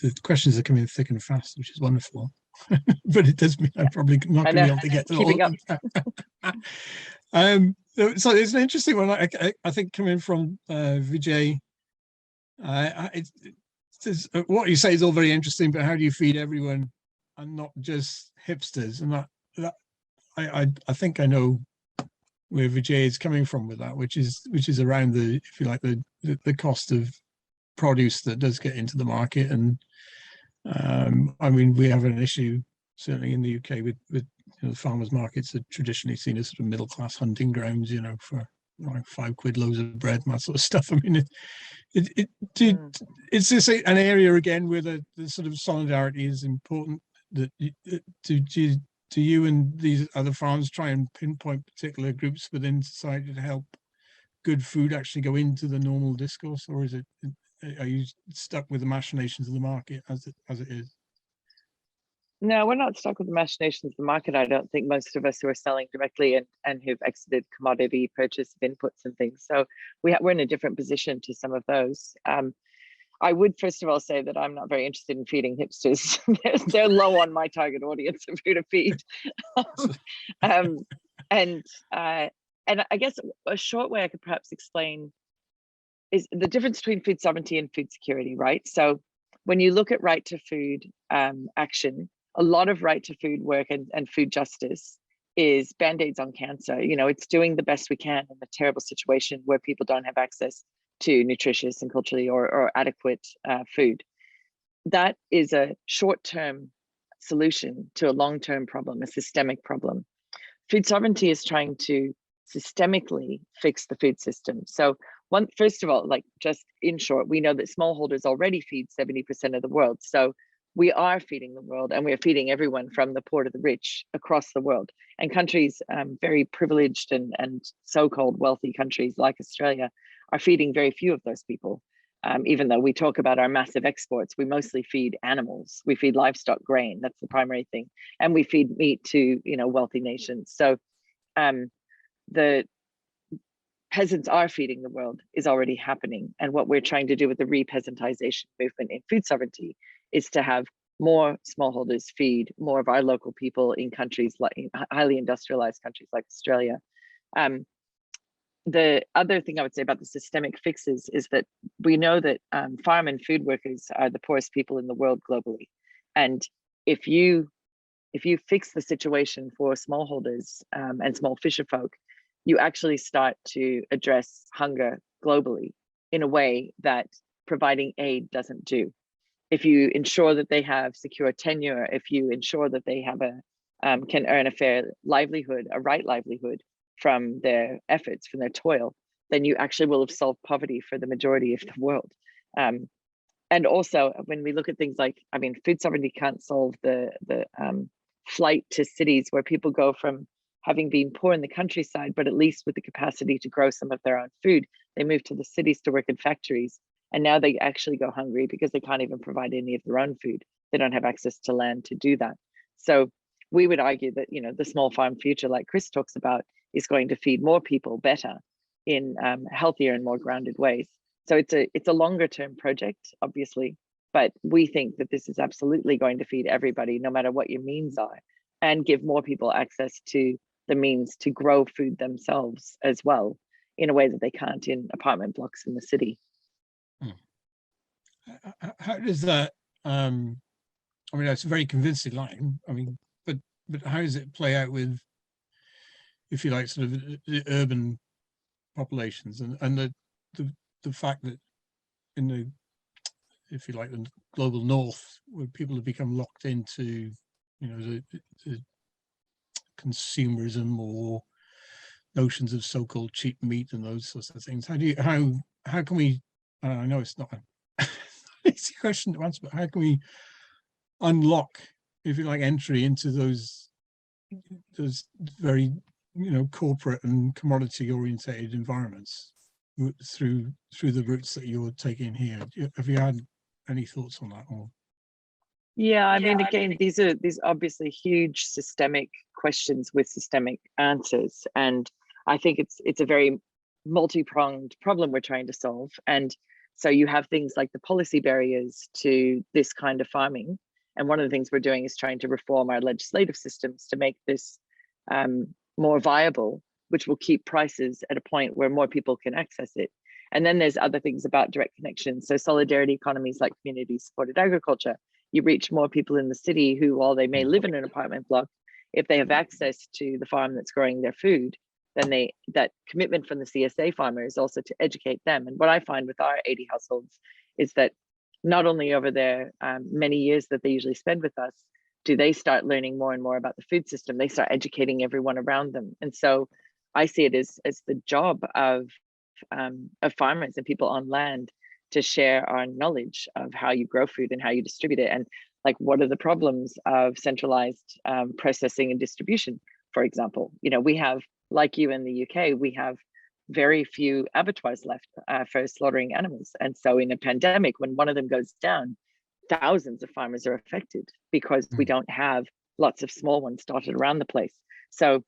The questions are coming thick and fast, which is wonderful. but it does mean I'm probably not going to be able to get to keeping all up. So it's an interesting one. I think coming from Vijay, what you say is all very interesting, but how do you feed everyone and not just hipsters? And that I think I know where Vijay is coming from with that, which is around the, if you like, the cost of produce that does get into the market. And I mean, we have an issue certainly in the UK with the farmers markets are traditionally seen as sort of middle class hunting grounds, for like £5 loaves of bread and that sort of stuff. I mean, it's this an area again where the sort of solidarity is important. That do you and these other farms try and pinpoint particular groups within society to help good food actually go into the normal discourse, or are you stuck with the machinations of the market as it is? No, we're not stuck with the machinations of the market. I don't think most of us who are selling directly and who've exited commodity purchase of inputs and things. So we're in a different position to some of those. I would first of all say that I'm not very interested in feeding hipsters. They're low on my target audience of who to feed. And I guess a short way I could perhaps explain is the difference between food sovereignty and food security, right? So when you look at right to food action, a lot of right to food work and food justice is band-aids on cancer. It's doing the best we can in a terrible situation where people don't have access to nutritious and culturally or adequate food. That is a short-term solution to a long-term problem, a systemic problem. Food sovereignty is trying to systemically fix the food system. So first of all, like just in short, we know that smallholders already feed 70% of the world. So we are feeding the world, and we are feeding everyone from the poor to the rich across the world. And countries, very privileged and so-called wealthy countries like Australia, are feeding very few of those people. Even though we talk about our massive exports, we mostly feed animals. We feed livestock, grain. That's the primary thing. And we feed meat to wealthy nations. So the peasants are feeding the world is already happening. And what we're trying to do with the re-peasantization movement in food sovereignty is to have more smallholders feed more of our local people in countries like highly industrialized countries like Australia. The other thing I would say about the systemic fixes is that we know that farm and food workers are the poorest people in the world globally. And if you fix the situation for smallholders and small fisher folk, you actually start to address hunger globally in a way that providing aid doesn't do. If you ensure that they have secure tenure, if you ensure that they have can earn a fair livelihood, a right livelihood from their efforts, from their toil, then you actually will have solved poverty for the majority of the world. And also, when we look at things like, food sovereignty can't solve the flight to cities where people go from having been poor in the countryside, but at least with the capacity to grow some of their own food, they move to the cities to work in factories. And now they actually go hungry because they can't even provide any of their own food. They don't have access to land to do that. So we would argue that, the small farm future, like Chris talks about, is going to feed more people better in healthier and more grounded ways. So it's a longer term project, obviously, but we think that this is absolutely going to feed everybody, no matter what your means are, and give more people access to the means to grow food themselves as well, in a way that they can't in apartment blocks in the city. How does that, that's a very convincing line. But how does it play out with, if you like, sort of the urban populations and the fact that in the, if you like, the global north, where people have become locked into, the consumerism or notions of so-called cheap meat and those sorts of things. How can we, I know it's not an easy question to answer, but how can we unlock, if you like, entry into those very corporate and commodity orientated environments through the routes that you're taking here? Have you had any thoughts on that? Or yeah, again, these are obviously huge systemic questions with systemic answers, and I think it's a very multi-pronged problem we're trying to solve. And so you have things like the policy barriers to this kind of farming, And one of the things we're doing is trying to reform our legislative systems to make this more viable, which will keep prices at a point where more people can access it. And then there's other things about direct connections. So solidarity economies like community supported agriculture. You reach more people in the city who, while they may live in an apartment block, if they have access to the farm that's growing their food, then that commitment from the CSA farmer is also to educate them. And what I find with our 80 households is that not only over their many years that they usually spend with us, do they start learning more and more about the food system, they start educating everyone around them. And so I see it as the job of farmers and people on land to share our knowledge of how you grow food and how you distribute it. And like, what are the problems of centralized processing and distribution, for example? You know, we have, like you in the UK, we have very few abattoirs left for slaughtering animals. And so in a pandemic, when one of them goes down, thousands of farmers are affected because we don't have lots of small ones dotted around the place. So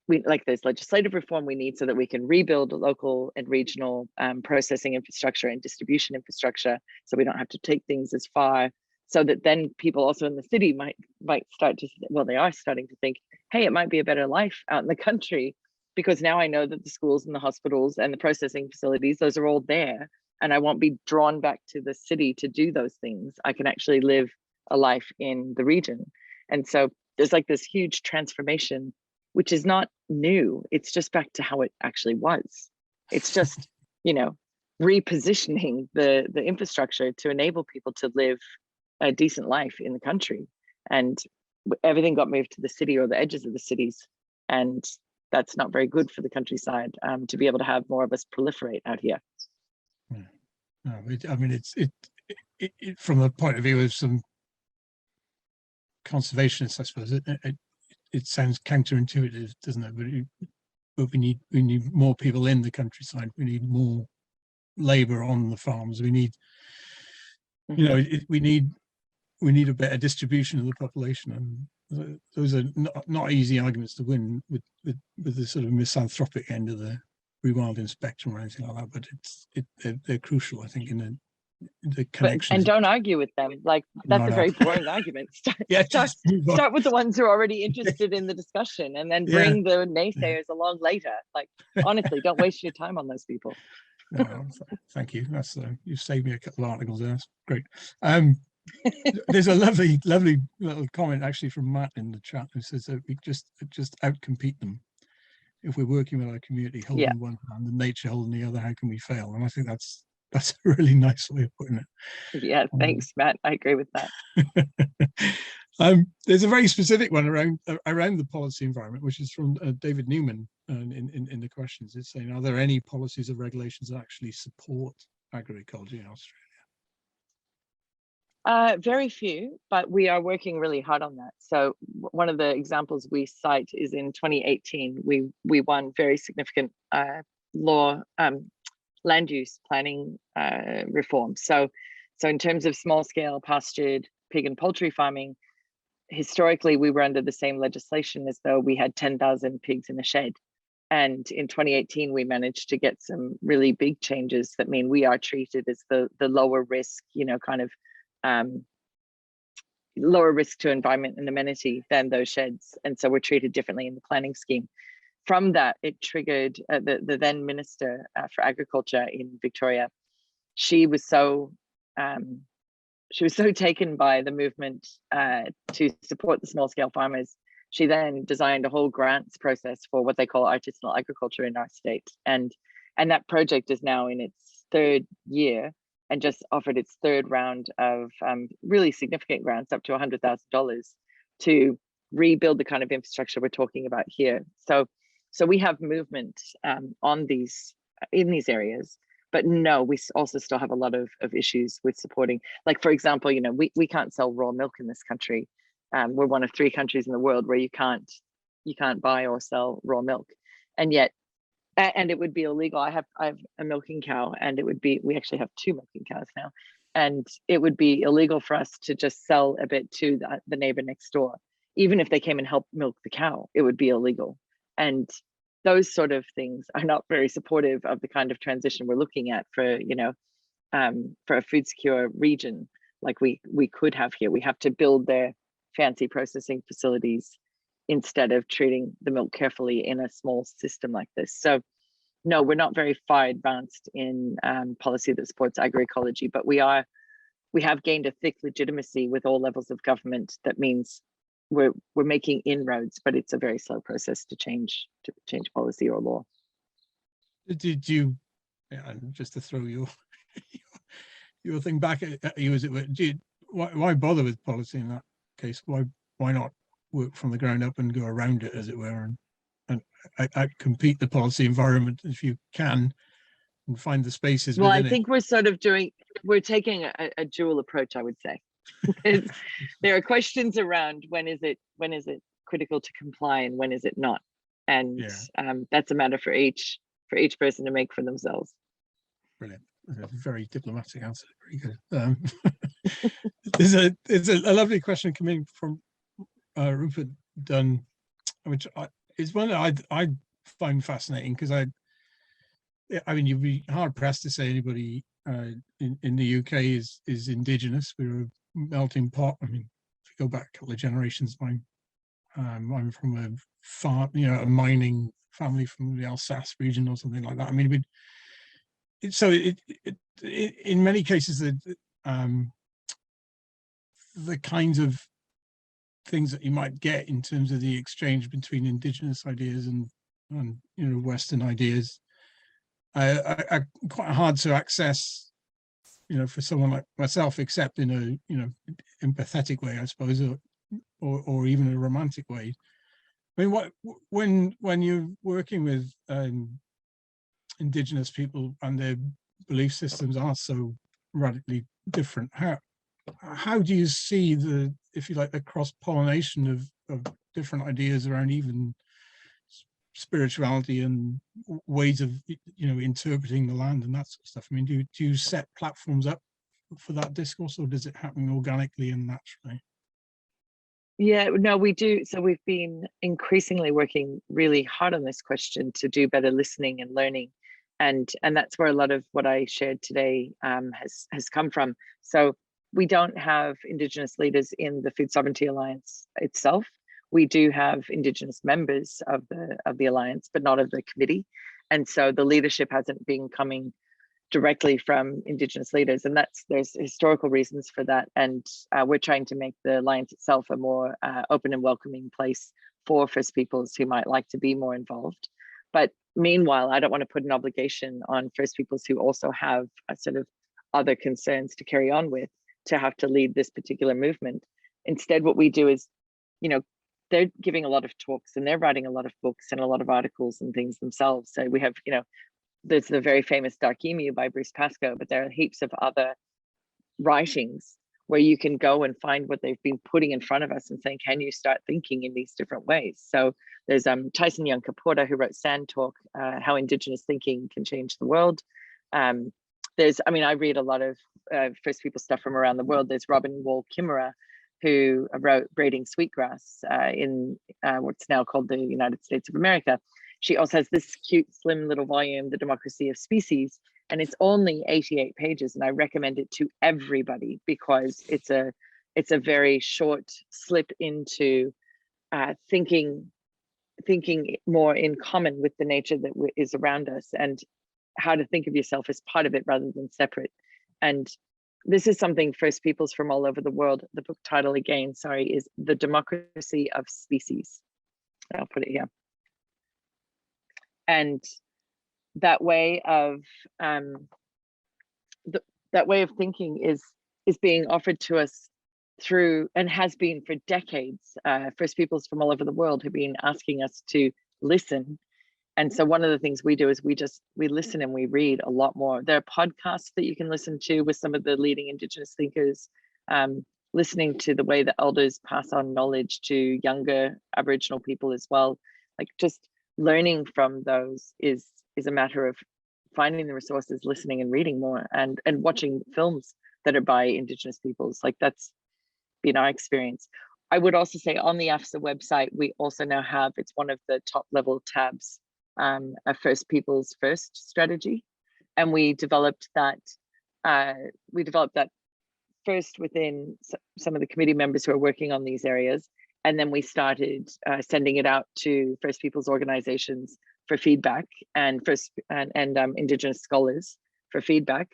we, like, there's legislative reform we need so that we can rebuild local and regional processing infrastructure and distribution infrastructure, so we don't have to take things as far, so that then people also in the city might start to, well, they are starting to think, hey, it might be a better life out in the country, because now I know that the schools and the hospitals and the processing facilities, those are all there, and I won't be drawn back to the city to do those things. I can actually live a life in the region. And so there's like this huge transformation, which is not new. It's just back to how it actually was. It's just, you know, repositioning the infrastructure to enable people to live a decent life in the country. And everything got moved to the city or the edges of the cities. And that's not very good for the countryside, to be able to have more of us proliferate out here. Yeah. No, I mean, it from the point of view of some conservationists, I suppose, it sounds counterintuitive, doesn't it? But we need more people in the countryside. We need more labor on the farms. We need, you know, we need a better distribution of the population, and those are not easy arguments to win with the sort of misanthropic end of the rewilding spectrum or anything like that. But they're crucial, I think, in the connections. And don't argue with them. Like, that's a very boring argument. Start with the ones who are already interested in the discussion, and then bring the naysayers along later. Like, honestly, don't waste your time on those people. No, thank you. That's you've saved me a couple of articles there. That's great. There's a lovely little comment actually from Matt in the chat, who says that we just outcompete them. If we're working with our community, holding one hand and nature holding the other, how can we fail? And I think that's a really nice way of putting it. Yeah, thanks, Matt. I agree with that. There's a very specific one around the policy environment, which is from David Newman in the questions. It's saying, are there any policies or regulations that actually support agroecology in Australia? Very few, but we are working really hard on that. So one of the examples we cite is in 2018, we won very significant land use planning reform. So in terms of small scale pastured pig and poultry farming, historically we were under the same legislation as though we had 10,000 pigs in a shed. And in 2018, we managed to get some really big changes that mean we are treated as the lower risk, you know, kind of lower risk to environment and amenity than those sheds. And so we're treated differently in the planning scheme. From that, it triggered the then Minister for Agriculture in Victoria. She was so taken by the movement to support the small scale farmers. She then designed a whole grants process for what they call artisanal agriculture in our state. And that project is now in its third year, and just offered its third round of really significant grants, up to $100,000, to rebuild the kind of infrastructure we're talking about here. So we have movement in these areas, but no, we also still have a lot of issues with supporting. Like, for example, you know, we can't sell raw milk in this country. We're one of 3 countries in the world where you can't buy or sell raw milk, and yet. And it would be illegal. I have a milking cow, and we actually have 2 milking cows now, and it would be illegal for us to just sell a bit to the neighbor next door. Even if they came and helped milk the cow, it would be illegal. And those sort of things are not very supportive of the kind of transition we're looking at for, you know, for a food secure region. like we could have here. We have to build their fancy processing facilities instead of treating the milk carefully in a small system like this. So no, we're not very far advanced in policy that supports agroecology, but we have gained a thick legitimacy with all levels of government. That means we're making inroads, but it's a very slow process to change policy or law. Did you, just to throw your your thing back at you, as it were, why bother with policy in that case? Why not work from the ground up and go around it, as it were, and compete the policy environment if you can, and find the spaces well, within I think we're taking a dual approach, I would say. There are questions around when is it critical to comply and when is it not, and that's a matter for each person to make for themselves. Brilliant. A very diplomatic answer. Very good. There's a lovely question coming from Rupert Dunn, which is one that I find fascinating, because I mean, you'd be hard pressed to say anybody in the UK is Indigenous. We're a melting pot. I mean, if you go back a couple of generations, I'm from a farm, a mining family from the Alsace region or something like that. I mean, in many cases, the kinds of things that you might get in terms of the exchange between Indigenous ideas and Western ideas are quite hard to access, for someone like myself, except in a empathetic way, I suppose, or even a romantic way. I mean, when you're working with Indigenous people and their belief systems are so radically different, how do you see the, if you like, the cross-pollination of different ideas around even spirituality and ways of interpreting the land and that sort of stuff? I mean, do you set platforms up for that discourse, or does it happen organically and naturally? Yeah, no, we do. So we've been increasingly working really hard on this question to do better listening and learning, and that's where a lot of what I shared today has come from. So we don't have Indigenous leaders in the Food Sovereignty Alliance itself. We do have Indigenous members of the alliance, but not of the committee, and so the leadership hasn't been coming directly from Indigenous leaders, and there's historical reasons for that. And we're trying to make the alliance itself a more open and welcoming place for First Peoples who might like to be more involved. But meanwhile, I don't want to put an obligation on First Peoples who also have a sort of other concerns to carry on with to have to lead this particular movement. Instead, what we do is, they're giving a lot of talks and they're writing a lot of books and a lot of articles and things themselves. So we have, there's the very famous Dark Emu by Bruce Pascoe, but there are heaps of other writings where you can go and find what they've been putting in front of us and saying, can you start thinking in these different ways? So there's Tyson Young Kaporta, who wrote Sand Talk, How Indigenous Thinking Can Change the World. I read a lot of First People stuff from around the world. There's Robin Wall Kimmerer, who wrote Braiding Sweetgrass in what's now called the United States of America. She also has this cute, slim little volume, The Democracy of Species, and it's only 88 pages, and I recommend it to everybody because it's a very short slip into thinking more in common with the nature that is around us, and how to think of yourself as part of it rather than separate. And this is something First Peoples from all over the world, the book title again, is The Democracy of Species. I'll put it here. And that way of thinking is being offered to us through, and has been for decades. First Peoples from all over the world have been asking us to listen. And so one of the things we do is we listen and we read a lot more. There are podcasts that you can listen to with some of the leading Indigenous thinkers, listening to the way that elders pass on knowledge to younger Aboriginal people as well. Like, just learning from those is a matter of finding the resources, listening and reading more, and watching films that are by Indigenous peoples. Like, that's been our experience. I would also say on the AFSA website, we also now have, it's one of the top level tabs, a First Peoples First strategy. And we developed that first within some of the committee members who are working on these areas, and then we started sending it out to First Peoples organizations for feedback, and Indigenous scholars for feedback.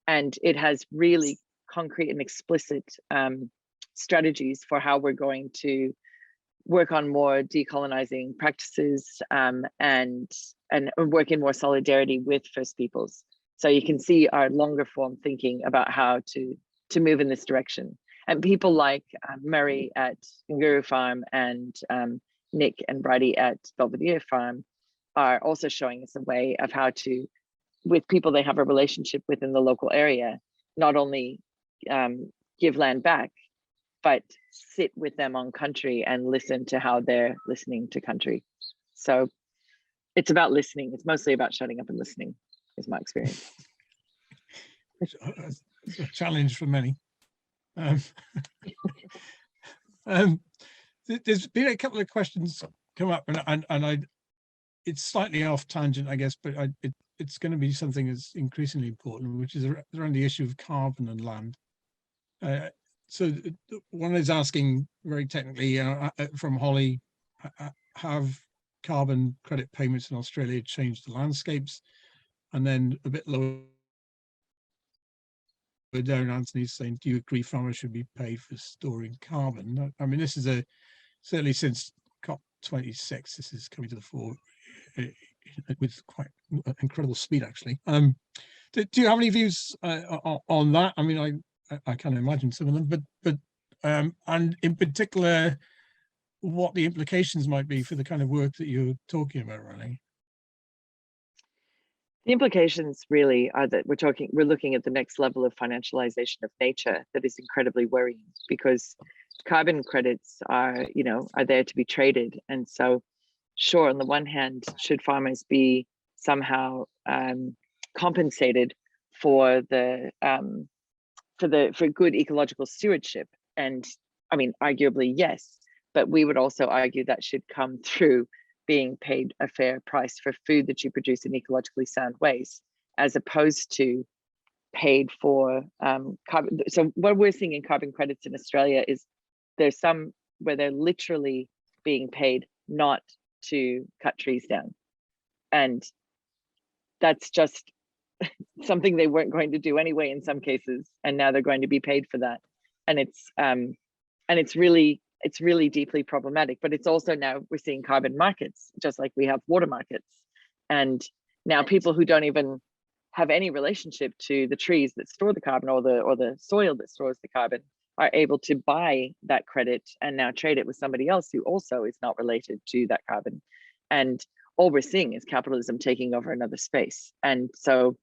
And it has really concrete and explicit strategies for how we're going to work on more decolonizing practices and work in more solidarity with First Peoples. So you can see our longer form thinking about how to move in this direction. And people like Murray at Jarrah Farm and Nick and Bridie at Belvedere Farm are also showing us a way of how to, with people they have a relationship with in the local area, not only give land back, but sit with them on country and listen to how they're listening to country. So it's about listening. It's mostly about shutting up and listening, is my experience. It's a challenge for many. There's been a couple of questions come up, and it's slightly off tangent, I guess, but it's going to be something that's increasingly important, which is around the issue of carbon and land. So one is asking very technically from Holly, have carbon credit payments in Australia changed the landscapes? And then a bit lower down, Anthony's saying, do you agree farmers should be paid for storing carbon? I mean, this is certainly since COP26, this is coming to the fore with quite incredible speed, actually. Do you have any views on that? I mean, I can't imagine some of them, but and in particular, what the implications might be for the kind of work that you're talking about, really. The implications really are that we're looking at the next level of financialization of nature that is incredibly worrying, because carbon credits are there to be traded. And so, sure, on the one hand, should farmers be somehow compensated for for good ecological stewardship? And I mean, arguably, yes, but we would also argue that should come through being paid a fair price for food that you produce in ecologically sound ways, as opposed to paid for carbon. So what we're seeing in carbon credits in Australia is there's some where they're literally being paid not to cut trees down. And that's just something they weren't going to do anyway in some cases, and now they're going to be paid for that. And it's really deeply problematic. But it's also, now we're seeing carbon markets, just like we have water markets. And now people who don't even have any relationship to the trees that store the carbon or the soil that stores the carbon are able to buy that credit and now trade it with somebody else who also is not related to that carbon. And all we're seeing is capitalism taking over another space. And so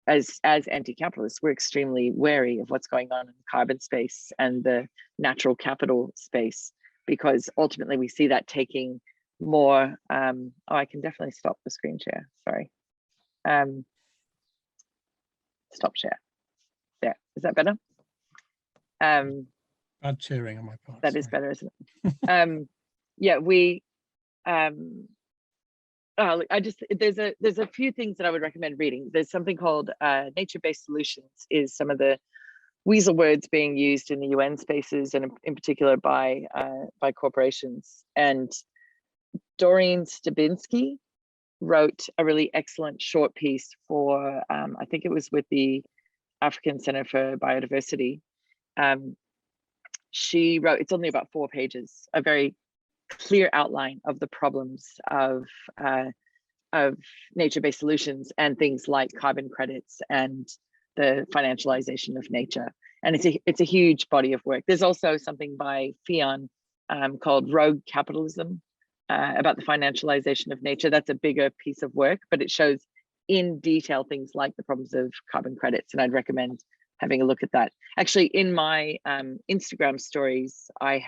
as anti-capitalists, we're extremely wary of what's going on in the carbon space and the natural capital space, because ultimately we see that taking more, I can definitely stop the screen share, sorry. Stop share, there, is that better? Bad cheering on my part. That is better, isn't it? Yeah, we, there's a few things that I would recommend reading. There's something called nature-based solutions, is some of the weasel words being used in the UN spaces, and in particular by corporations. And Doreen Stabinsky wrote a really excellent short piece for, I think it was with the African Center for Biodiversity. She wrote, it's only about 4 pages, a very clear outline of the problems of nature-based solutions and things like carbon credits and the financialization of nature. And it's a huge body of work. There's also something by Fion called Rogue Capitalism about the financialization of nature. That's a bigger piece of work, but it shows in detail things like the problems of carbon credits. And I'd recommend having a look at that. Actually, in my Instagram stories, I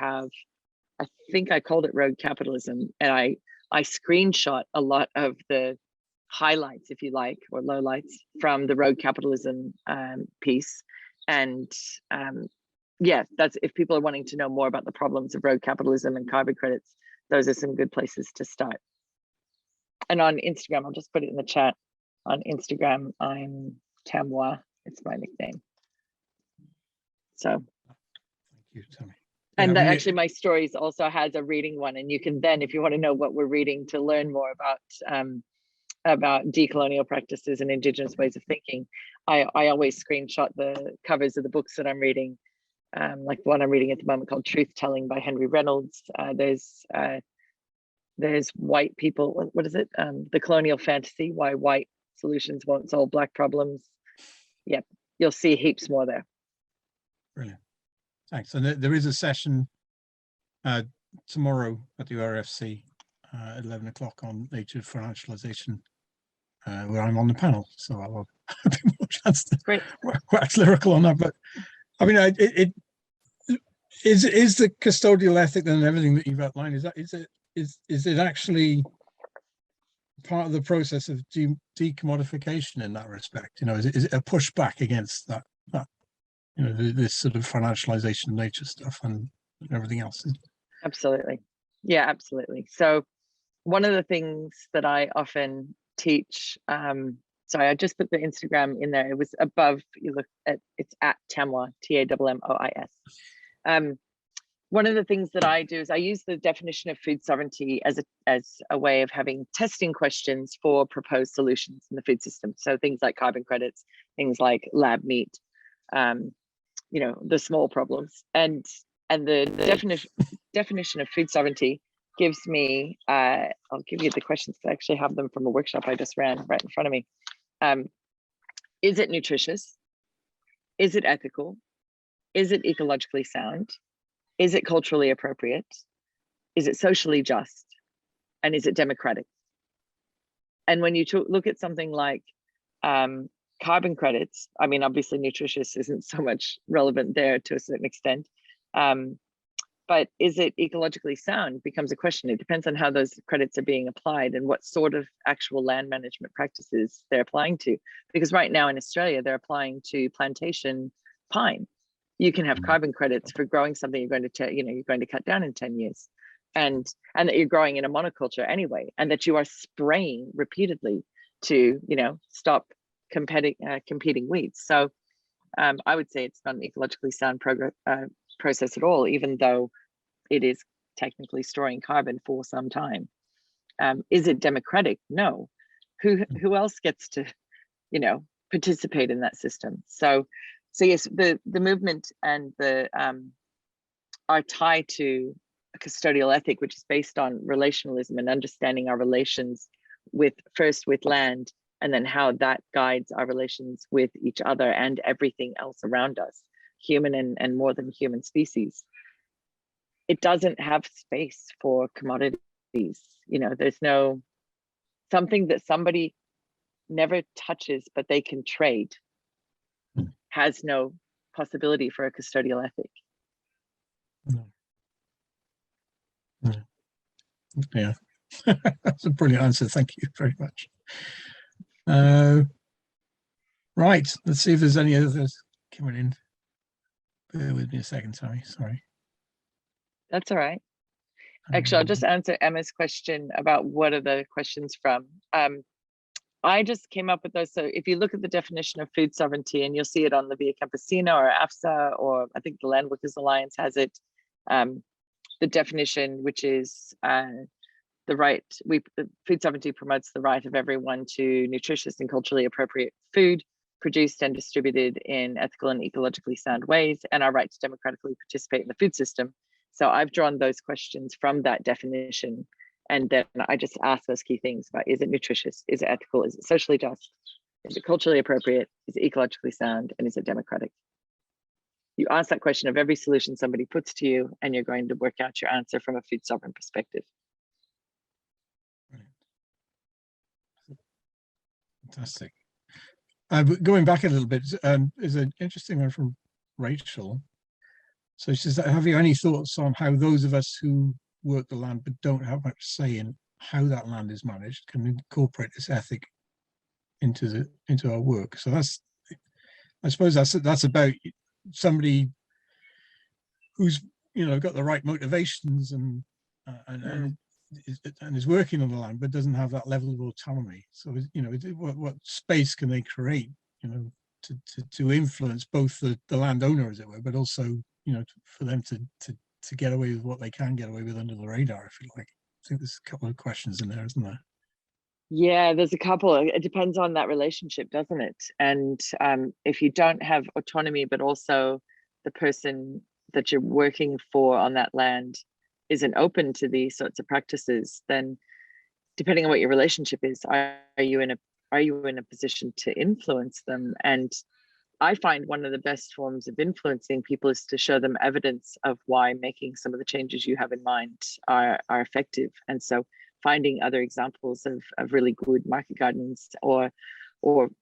think I called it Rogue Capitalism, and I screenshot a lot of the highlights, if you like, or lowlights from the Rogue Capitalism piece. And yeah, that's, if people are wanting to know more about the problems of rogue capitalism and carbon credits, those are some good places to start. And on Instagram, I'll just put it in the chat. On Instagram, I'm Tamwa, it's my nickname. So Thank you, Tammi. and Yeah, I mean, actually my stories also has a reading one, and you can then, if you want to know what we're reading to learn more about decolonial practices and Indigenous ways of thinking, I always screenshot the covers of the books that I'm reading. Like the one I'm reading at the moment called Truth Telling by Henry Reynolds. There's white people, what is it? The Colonial Fantasy, Why White Solutions Won't Solve Black Problems. Yep, you'll see heaps more there. brilliant. Thanks. And there is a session tomorrow at the RFC at 11 o'clock on nature financialization, where I'm on the panel. So I'll have a bit more chance to wax lyrical on that. But I mean, it is the custodial ethic and everything that you've outlined. Is it actually part of the process of decommodification in that respect? You know, is it a pushback against that you know, this sort of financialization of nature stuff and everything else? Absolutely. Yeah, absolutely. So one of the things that I often teach, sorry, I just put the Instagram in there. It was above, you look at, it's at Tammois, TAMMOIS. One of the things that I do is I use the definition of food sovereignty as a way of having testing questions for proposed solutions in the food system. So things like carbon credits, things like lab meat, you know, the small problems. And the definition of food sovereignty gives me, I'll give you the questions because I actually have them from a workshop I just ran right in front of me. Is it nutritious? Is it ethical? Is it ecologically sound? Is it culturally appropriate? Is it socially just? And is it democratic? And when you look at something like carbon credits, I mean, obviously nutritious isn't so much relevant there to a certain extent. But is it ecologically sound becomes a question. It depends on how those credits are being applied and what sort of actual land management practices they're applying to. Because right now in Australia, they're applying to plantation pine. You can have carbon credits for growing something you're going to, you're going to cut down in 10 years. And that you're growing in a monoculture anyway, and that you are spraying repeatedly to, stop competing weeds. So I would say it's not an ecologically sound process at all, even though it is technically storing carbon for some time. Is it democratic? No. Who else gets to, participate in that system? So yes, the movement and the are tied to a custodial ethic, which is based on relationalism and understanding our relations first with land, and then how that guides our relations with each other and everything else around us, human and more than human species. It doesn't have space for commodities. There's no something that somebody never touches, but they can trade, has no possibility for a custodial ethic. Yeah, that's a brilliant answer. Thank you very much. Right, let's see if there's any others coming in. Bear with me a second, Tammi, sorry. That's all right. Actually, I'll just answer Emma's question about what are the questions from. I just came up with those. So if you look at the definition of food sovereignty, and you'll see it on the Via Campesina or AFSA, or I think the Landworkers Alliance has it, the definition, which is the right, food sovereignty promotes the right of everyone to nutritious and culturally appropriate food produced and distributed in ethical and ecologically sound ways, and our right to democratically participate in the food system. So I've drawn those questions from that definition, and then I just ask those key things about: is it nutritious? Is it ethical? Is it socially just? Is it culturally appropriate? Is it ecologically sound? And is it democratic? You ask that question of every solution somebody puts to you, and you're going to work out your answer from a food sovereign perspective. Fantastic. Going back a little bit, is an interesting one from Rachel. So she says, have you any thoughts on how those of us who work the land but don't have much say in how that land is managed can incorporate this ethic into our work? So I suppose that's about somebody who's got the right motivations and is working on the but doesn't have that level of autonomy. So what space can they create to influence both the landowner, as it were, but also, you know, for them to get away with what they can get away with under the radar, if you like. I think there's a couple of questions in there, isn't there? Yeah, there's a couple. It depends on that relationship, doesn't it? And if you don't have autonomy, but also the person that you're working for on that land isn't open to these sorts of practices, then depending on what your relationship is, are you in a position to influence them? And I find one of the best forms of influencing people is to show them evidence of why making some of the changes you have in mind are effective. And so finding other examples of really good market gardens or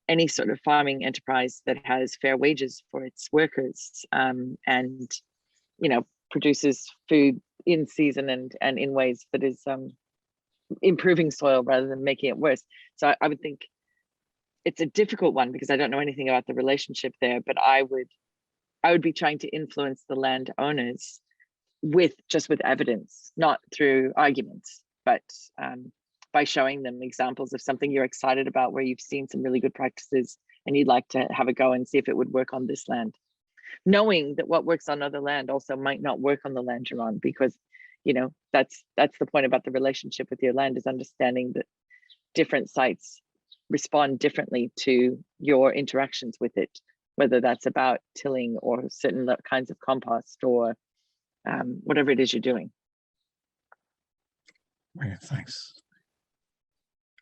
any sort of farming enterprise that has fair wages for its workers, and, you know, produces food in season and in ways that is improving soil rather than making it worse. So I would think it's a difficult one because I don't know anything about the relationship there, but I would be trying to influence the landowners with evidence, not through arguments, but by showing them examples of something you're excited about where you've seen some really good practices and you'd like to have a go and see if it would work on this land. Knowing that what works on other land also might not work on the land you're on, because, you know, that's the point about the relationship with your land, is understanding that different sites respond differently to your interactions with it, whether that's about tilling or certain kinds of compost or whatever it is you're doing. Yeah, thanks.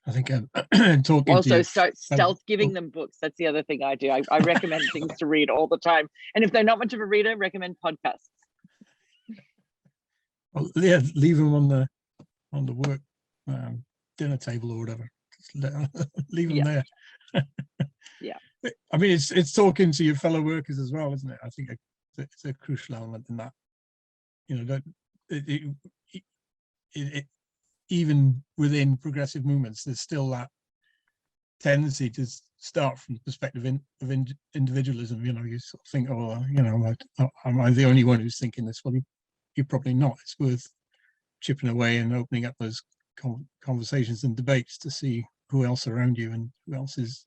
I think I'm talking also to you. Start stealth giving them books. That's the other thing I do. I recommend things to read all the time, and if they're not much of a reader, recommend podcasts. Well, yeah, leave them on the work dinner table or whatever. Leave them there. Yeah. I mean, it's talking to your fellow workers as well, isn't it? I think it's a crucial element in that. You know, that even within progressive movements, there's still that tendency to start from the perspective of individualism. You know, you sort of think, oh, you know, am I the only one who's thinking this? Well, you're probably not. It's worth chipping away and opening up those conversations and debates to see who else around you and who else is,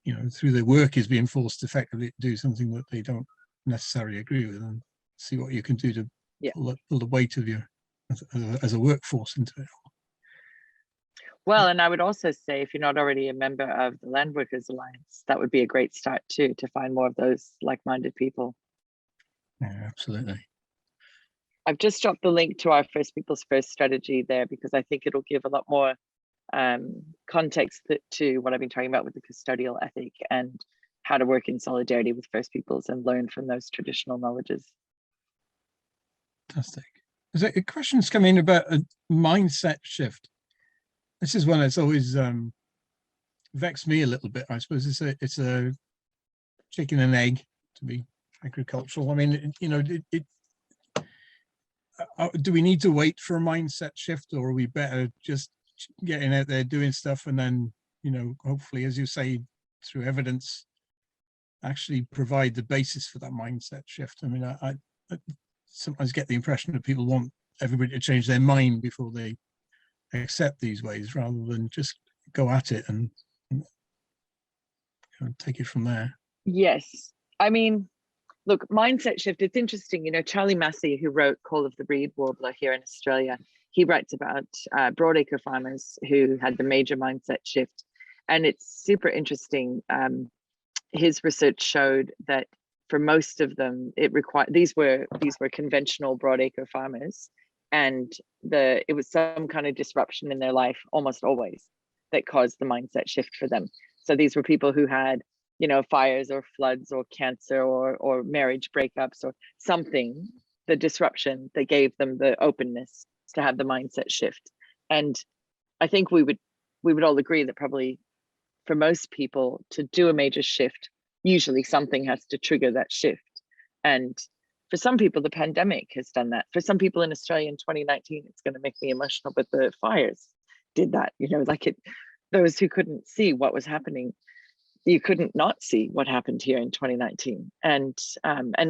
you know, through their work is being forced effectively to do something that they don't necessarily agree with, and see what you can do to pull the weight of you as a workforce into it. Well, and I would also say, if you're not already a member of the Land Workers Alliance, that would be a great start too, to find more of those like-minded people. Yeah, absolutely. I've just dropped the link to our First Peoples First strategy there, because I think it'll give a lot more context to what I've been talking about with the custodial ethic and how to work in solidarity with First Peoples and learn from those traditional knowledges. Fantastic. There's a question's come in about a mindset shift. This is one that's always vexed me a little bit. I suppose it's a chicken and egg, to be agricultural. I mean, you know, do we need to wait for a mindset shift, or are we better just getting out there doing stuff and then, you know, hopefully, as you say, through evidence, actually provide the basis for that mindset shift? I mean, I sometimes get the impression that people want everybody to change their mind before they accept these ways, rather than just go at it and you know, take it from there. Yes, I mean, look, mindset shift, it's interesting, you know, Charlie Massey, who wrote Call of the Reed Warbler here in Australia, he writes about broadacre farmers who had the major mindset shift. And it's super interesting. His research showed that for most of them, these were conventional broadacre farmers, and it was some kind of disruption in their life almost always that caused the mindset shift for them. So these were people who had, you know, fires or floods or cancer or marriage breakups or something, the disruption that gave them the openness to have the mindset shift. And I think we would all agree that probably for most people to do a major shift, usually something has to trigger that shift. And for some people, the pandemic has done that. For some people in Australia in 2019, it's going to make me emotional, but the fires did that, you know, like those who couldn't see what was happening, you couldn't not see what happened here in 2019. And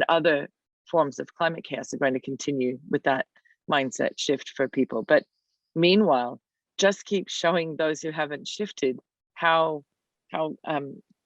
other forms of climate chaos are going to continue with that mindset shift for people. But meanwhile, just keep showing those who haven't shifted how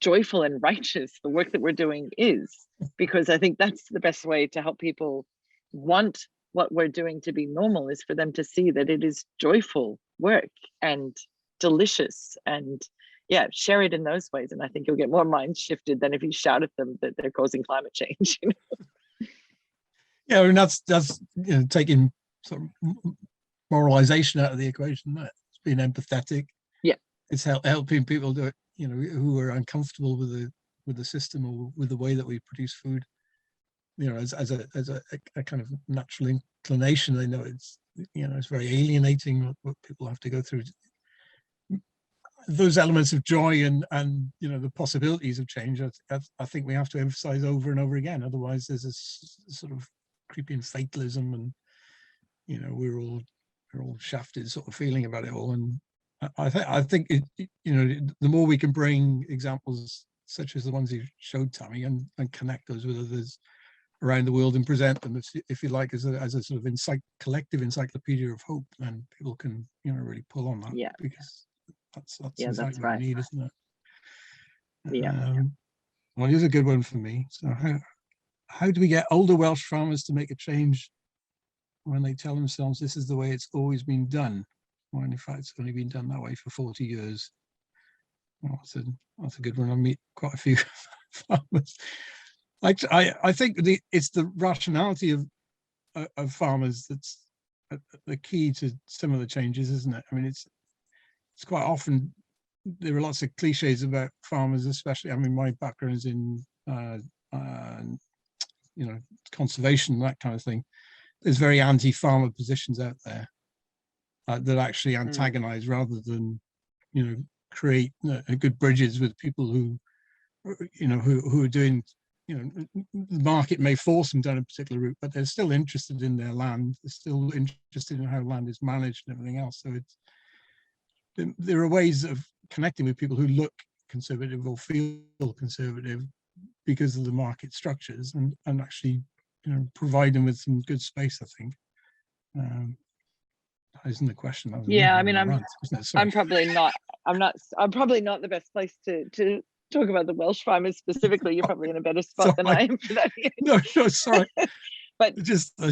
joyful and righteous the work that we're doing is, because I think that's the best way to help people want what we're doing to be normal, is for them to see that it is joyful work and delicious, and yeah, share it in those ways. And I think you'll get more minds shifted than if you shout at them that they're causing climate change. You know? Yeah, I mean, that's taking sort of moralization out of the equation. It's being empathetic. Yeah, it's helping people do it, who are uncomfortable with the system or with the way that we produce food. As a kind of natural inclination, they know it's very alienating what people have to go through. Those elements of joy and the possibilities of change, I think we have to emphasize over and over again. Otherwise, there's this sort of creeping fatalism, and we're all shafted sort of feeling about it all. And I think the more we can bring examples such as the ones you showed, Tammi, and connect those with others around the world and present them, if you like, as a sort of collective encyclopedia of hope, then people can really pull on that. Yeah, because that's that's what right. we need, isn't it? Yeah. Well, here's a good one for me. So how do we get older Welsh farmers to make a change when they tell themselves this is the way it's always been done, when in fact it's only been done that way for 40 years? Well, that's a good one. I meet quite a few farmers. I think it's the rationality of farmers that's the key to some of the changes, isn't it? I mean, it's quite often there are lots of cliches about farmers, especially. I mean, my background is in conservation, that kind of thing. There's very anti-farmer positions out there that actually antagonize rather than create good bridges with people who are doing. The market may force them down a particular route, but they're still interested in their land. They're still interested in how land is managed and everything else. So there are ways of connecting with people who look conservative or feel conservative because of the market structures, and actually provide them with some good space, I think. That isn't the question. Yeah, I mean, I'm probably not the best place to talk about the Welsh farmers specifically. You're probably in a better spot than I am for that. No, sorry. But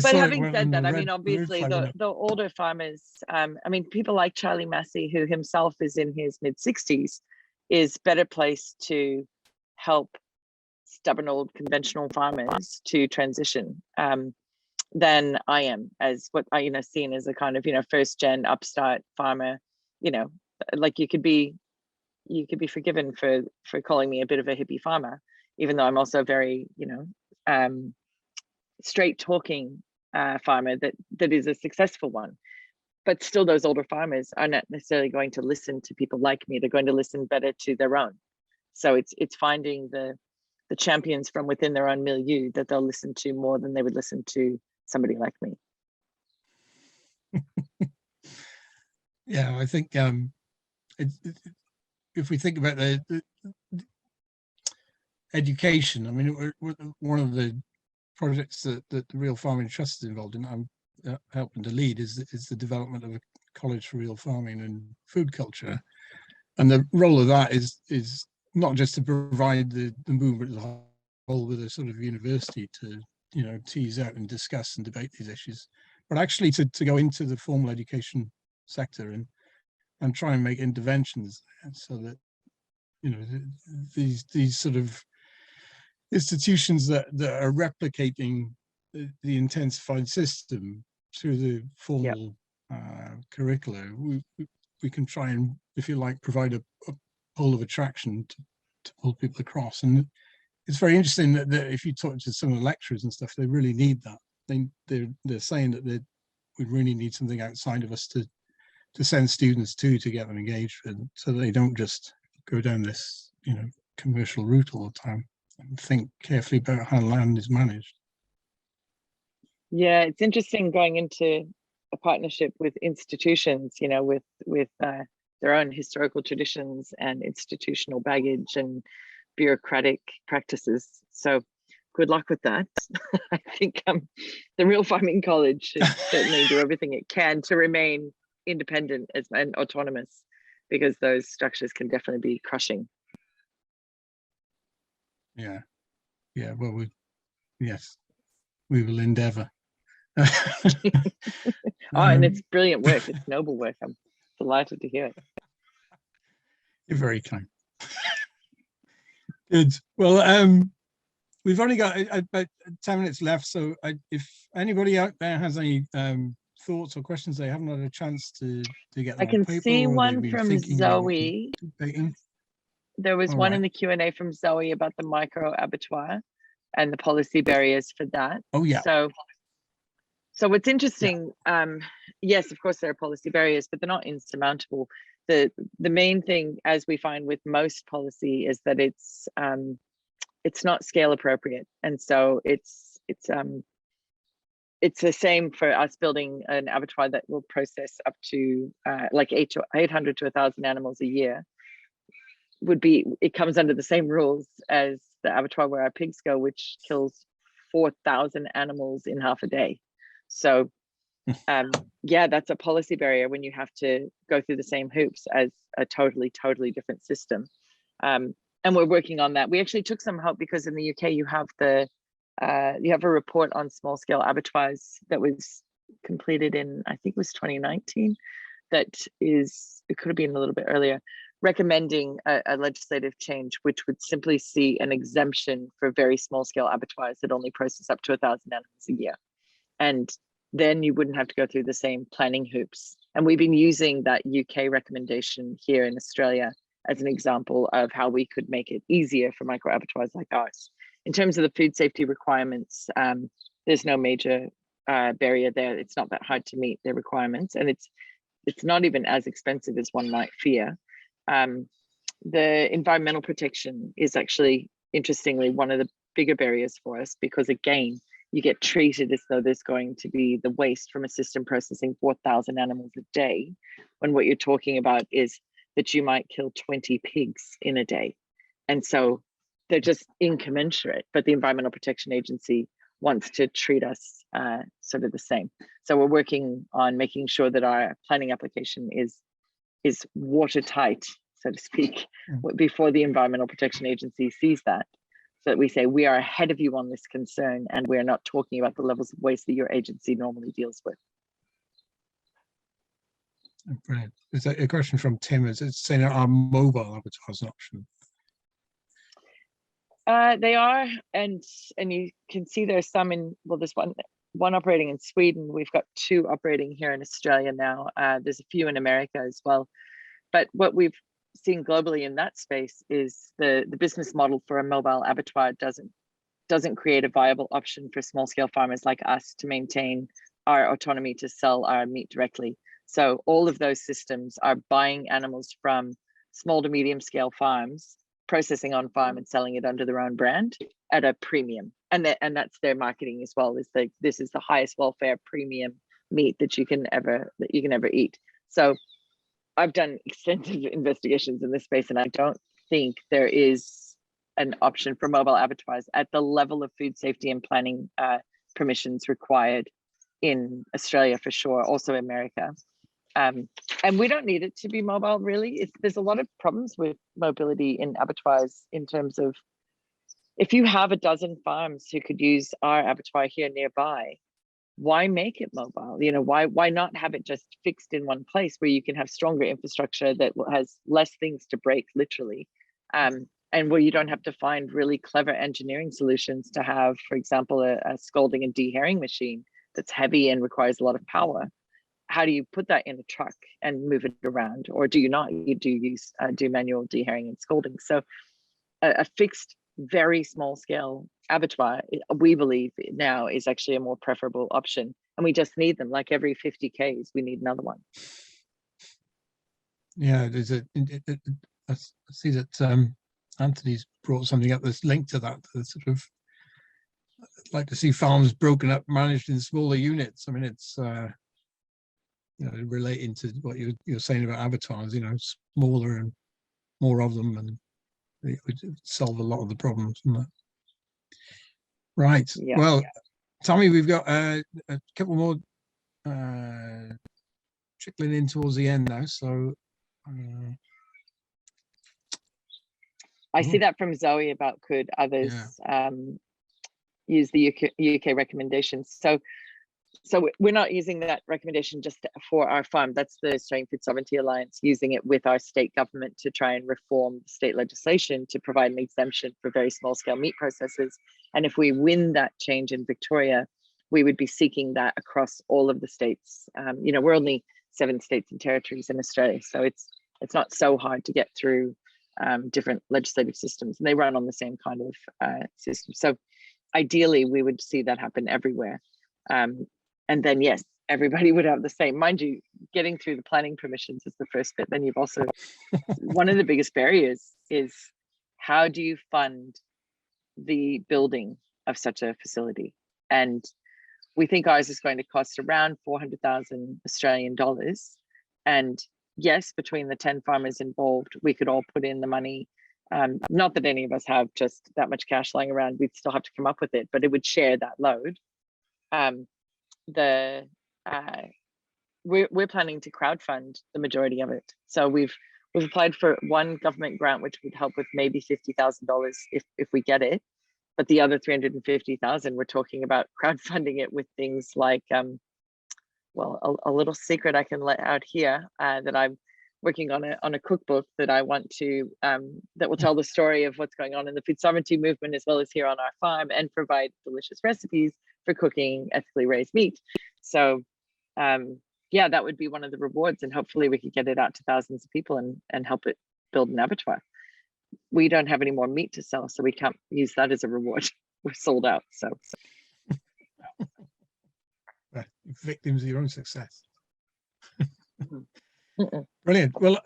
having said that, I mean, obviously the older farmers, I mean, people like Charlie Massey, who himself is in his mid-60s, is better placed to help stubborn old conventional farmers to transition than I am, as what I seen as a kind of first gen upstart farmer. Like you could be forgiven for calling me a bit of a hippie farmer, even though I'm also very straight talking farmer that is a successful one. But still, those older farmers are not necessarily going to listen to people like me. They're going to listen better to their own. So it's finding the champions from within their own milieu that they'll listen to more than they would listen to somebody like me. Yeah, I think if we think about the education, I mean, one of the projects that the Real Farming Trust is involved in, I'm helping to lead, is the development of a college for real farming and food culture. And the role of that is not just to provide the movement as a whole with a sort of university to tease out and discuss and debate these issues, but actually to go into the formal education sector and try and make interventions so that these sort of institutions that are replicating the intensified system through the formal curricula, we can try and, if you like, provide a pole of attraction to pull people across. And it's very interesting that if you talk to some of the lecturers and stuff, they really need that. They're saying that we really need something outside of us to send students to get them engaged with, so they don't just go down this commercial route all the time, and think carefully about how land is managed. Yeah, it's interesting going into a partnership with institutions, with their own historical traditions and institutional baggage and bureaucratic practices. So good luck with that. I think the Real Farming College should certainly do everything it can to remain independent and autonomous, because those structures can definitely be crushing. Yeah. Yeah. Well, yes, we will endeavour. And it's brilliant work. It's noble work. I'm delighted to hear it. You're very kind. Good. Well, we've only got about 10 minutes left, so if anybody out there has any thoughts or questions they haven't had a chance to get them I on can paper, see or one they've been from thinking Zoe. debating. There was All one right. in the Q&A from Zoe about the micro abattoir and the policy barriers for that. Oh yeah. So what's interesting, yes, of course there are policy barriers, but they're not insurmountable. The main thing, as we find with most policy, is that it's not scale appropriate, and so it's the same for us building an abattoir that will process up to like 800 to 1,000 animals a year. It comes under the same rules as the abattoir where our pigs go, which kills 4,000 animals in half a day. So yeah, that's a policy barrier when you have to go through the same hoops as a totally different system. And we're working on that. We actually took some help because in the UK you have a report on small scale abattoirs that was completed in, I think it was 2019. It could have been a little bit earlier, recommending a legislative change which would simply see an exemption for very small scale abattoirs that only process up to 1,000 animals a year. And then you wouldn't have to go through the same planning hoops. And we've been using that UK recommendation here in Australia as an example of how we could make it easier for micro abattoirs like ours. In terms of the food safety requirements, there's no major barrier there. It's not that hard to meet their requirements, and it's not even as expensive as one might fear. The environmental protection is actually, interestingly, one of the bigger barriers for us, because again, you get treated as though there's going to be the waste from a system processing 4,000 animals a day, when what you're talking about is that you might kill 20 pigs in a day. And so they're just incommensurate, but the Environmental Protection Agency wants to treat us sort of the same. So we're working on making sure that our planning application is watertight, so to speak, before the Environmental Protection Agency sees that. So that we say, we are ahead of you on this concern, and we're not talking about the levels of waste that your agency normally deals with. Brilliant. Is that a question from Tim? Is it saying that our mobile abattoirs an option? They are, and you can see there's some in, well, there's one operating in Sweden. We've got 2 operating here in Australia now. There's a few in America as well. But what we've seen globally in that space is the business model for a mobile abattoir doesn't create a viable option for small scale farmers like us to maintain our autonomy to sell our meat directly. So all of those systems are buying animals from small to medium scale farms, processing on farm and selling it under their own brand at a premium. And that's their marketing as well, is like, this is the highest welfare premium meat that you can ever eat. So I've done extensive investigations in this space, and I don't think there is an option for mobile abattoirs at the level of food safety and planning permissions required in Australia, for sure, also America. And we don't need it to be mobile, really. There's a lot of problems with mobility in abattoirs in terms of, if you have a dozen farms who could use our abattoir here nearby, why make it mobile? You know, why not have it just fixed in one place where you can have stronger infrastructure that has less things to break, literally, and where you don't have to find really clever engineering solutions to have, for example, a scalding and deherring machine that's heavy and requires a lot of power. How do you put that in a truck and move it around? Or do you not? You do manual deherring and scalding. So a fixed, very small scale abattoir, we believe now, is actually a more preferable option. And we just need them. Like every 50 Ks, we need another one. Yeah, I see that Anthony's brought something up that's linked to that. Sort of, I'd like to see farms broken up, managed in smaller units. I mean, it's relating to what you're saying about abattoirs. Smaller and more of them, and it would solve a lot of the problems. Right. Yeah. Well, Tammi, we've got a couple more trickling in towards the end now. So I see that from Zoe about could others use the UK recommendations. So we're not using that recommendation just for our farm. That's the Australian Food Sovereignty Alliance using it with our state government to try and reform state legislation to provide an exemption for very small scale meat processors. And if we win that change in Victoria, we would be seeking that across all of the states. You know, we're only 7 states and territories in Australia, so it's not so hard to get through different legislative systems, and they run on the same kind of system. So ideally, we would see that happen everywhere. And then, yes, everybody would have the same. Mind you, getting through the planning permissions is the first bit. Then you've also, one of the biggest barriers is how do you fund the building of such a facility? And we think ours is going to cost around 400,000 Australian dollars. And yes, between the 10 farmers involved, we could all put in the money. Not that any of us have just that much cash lying around, we'd still have to come up with it, but it would share that load. We're planning to crowdfund the majority of it. So we've applied for one government grant, which would help with maybe $50,000 if we get it. But the other 350,000, we're talking about crowdfunding it with things like, well, a little secret I can let out here, that I'm working on a cookbook that I want to, that will tell the story of what's going on in the food sovereignty movement, as well as here on our farm, and provide delicious recipes for cooking ethically raised meat. So yeah, that would be one of the rewards, and hopefully we could get it out to thousands of people and help it build an abattoir. We don't have any more meat to sell, so we can't use that as a reward. We're sold out. So victims of your own success. Brilliant. Well,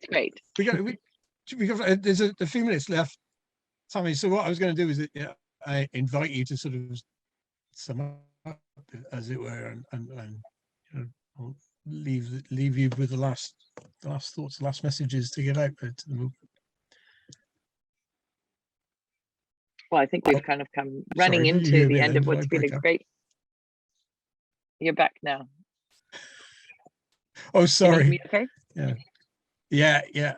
great. We got there's a few minutes left, Tammi. So what I was going to do is I invite you to sort of sum up, as it were, and you know, I'll leave you with the last thoughts, the last messages to get out to the movement. Well, I think we've kind of come running into the end of what's been a great. You're back now. Oh, sorry. Can you hear me okay? Yeah. Yeah.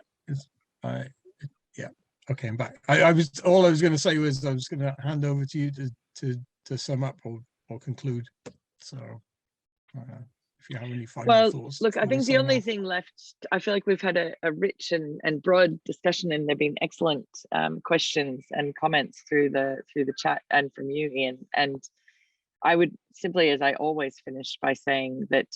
Okay, I'm back. All I was going to say was I was going to hand over to you to sum up or conclude. So if you have any final thoughts. Look, I think the only thing left, I feel like we've had a rich and broad discussion, and there've been excellent questions and comments through the chat and from you, Ian. And I would simply, as I always finish, by saying that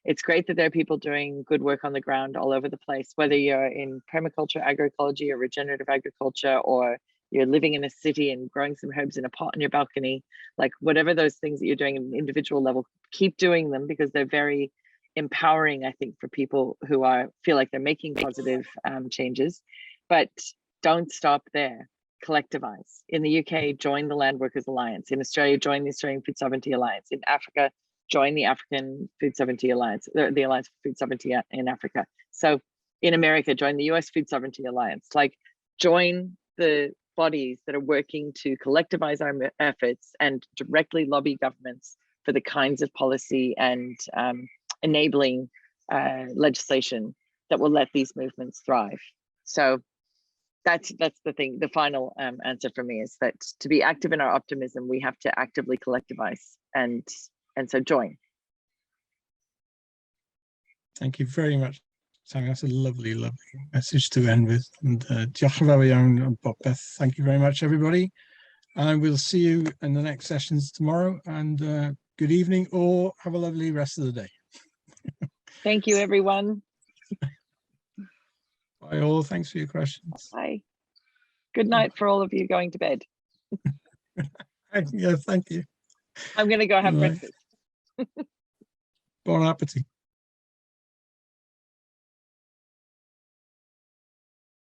it's great that there are people doing good work on the ground all over the place, whether you're in permaculture, agroecology, or regenerative agriculture, or you're living in a city and growing some herbs in a pot on your balcony, like whatever those things that you're doing at an individual level, keep doing them, because they're very empowering, I think, for people who feel like they're making positive changes. But don't stop there. Collectivize. In the UK, join the Land Workers Alliance. In Australia, join the Australian Food Sovereignty Alliance. In Africa, join the African Food Sovereignty Alliance, the Alliance for Food Sovereignty in Africa. So in America, join the US Food Sovereignty Alliance. Like, join the bodies that are working to collectivize our efforts and directly lobby governments for the kinds of policy and enabling legislation that will let these movements thrive. So that's the thing. The final answer for me is that to be active in our optimism, we have to actively collectivize, and so join. Thank you very much, Tammi. That's a lovely message to end with. And diolch yn fawr iawn, Beth. Thank you very much, everybody. And we'll see you in the next sessions tomorrow. And good evening, or have a lovely rest of the day. Thank you, everyone. Bye all. Thanks for your questions. Bye. Good night for all of you going to bed. Yeah, thank you. I'm going to go have breakfast. Bon appetit.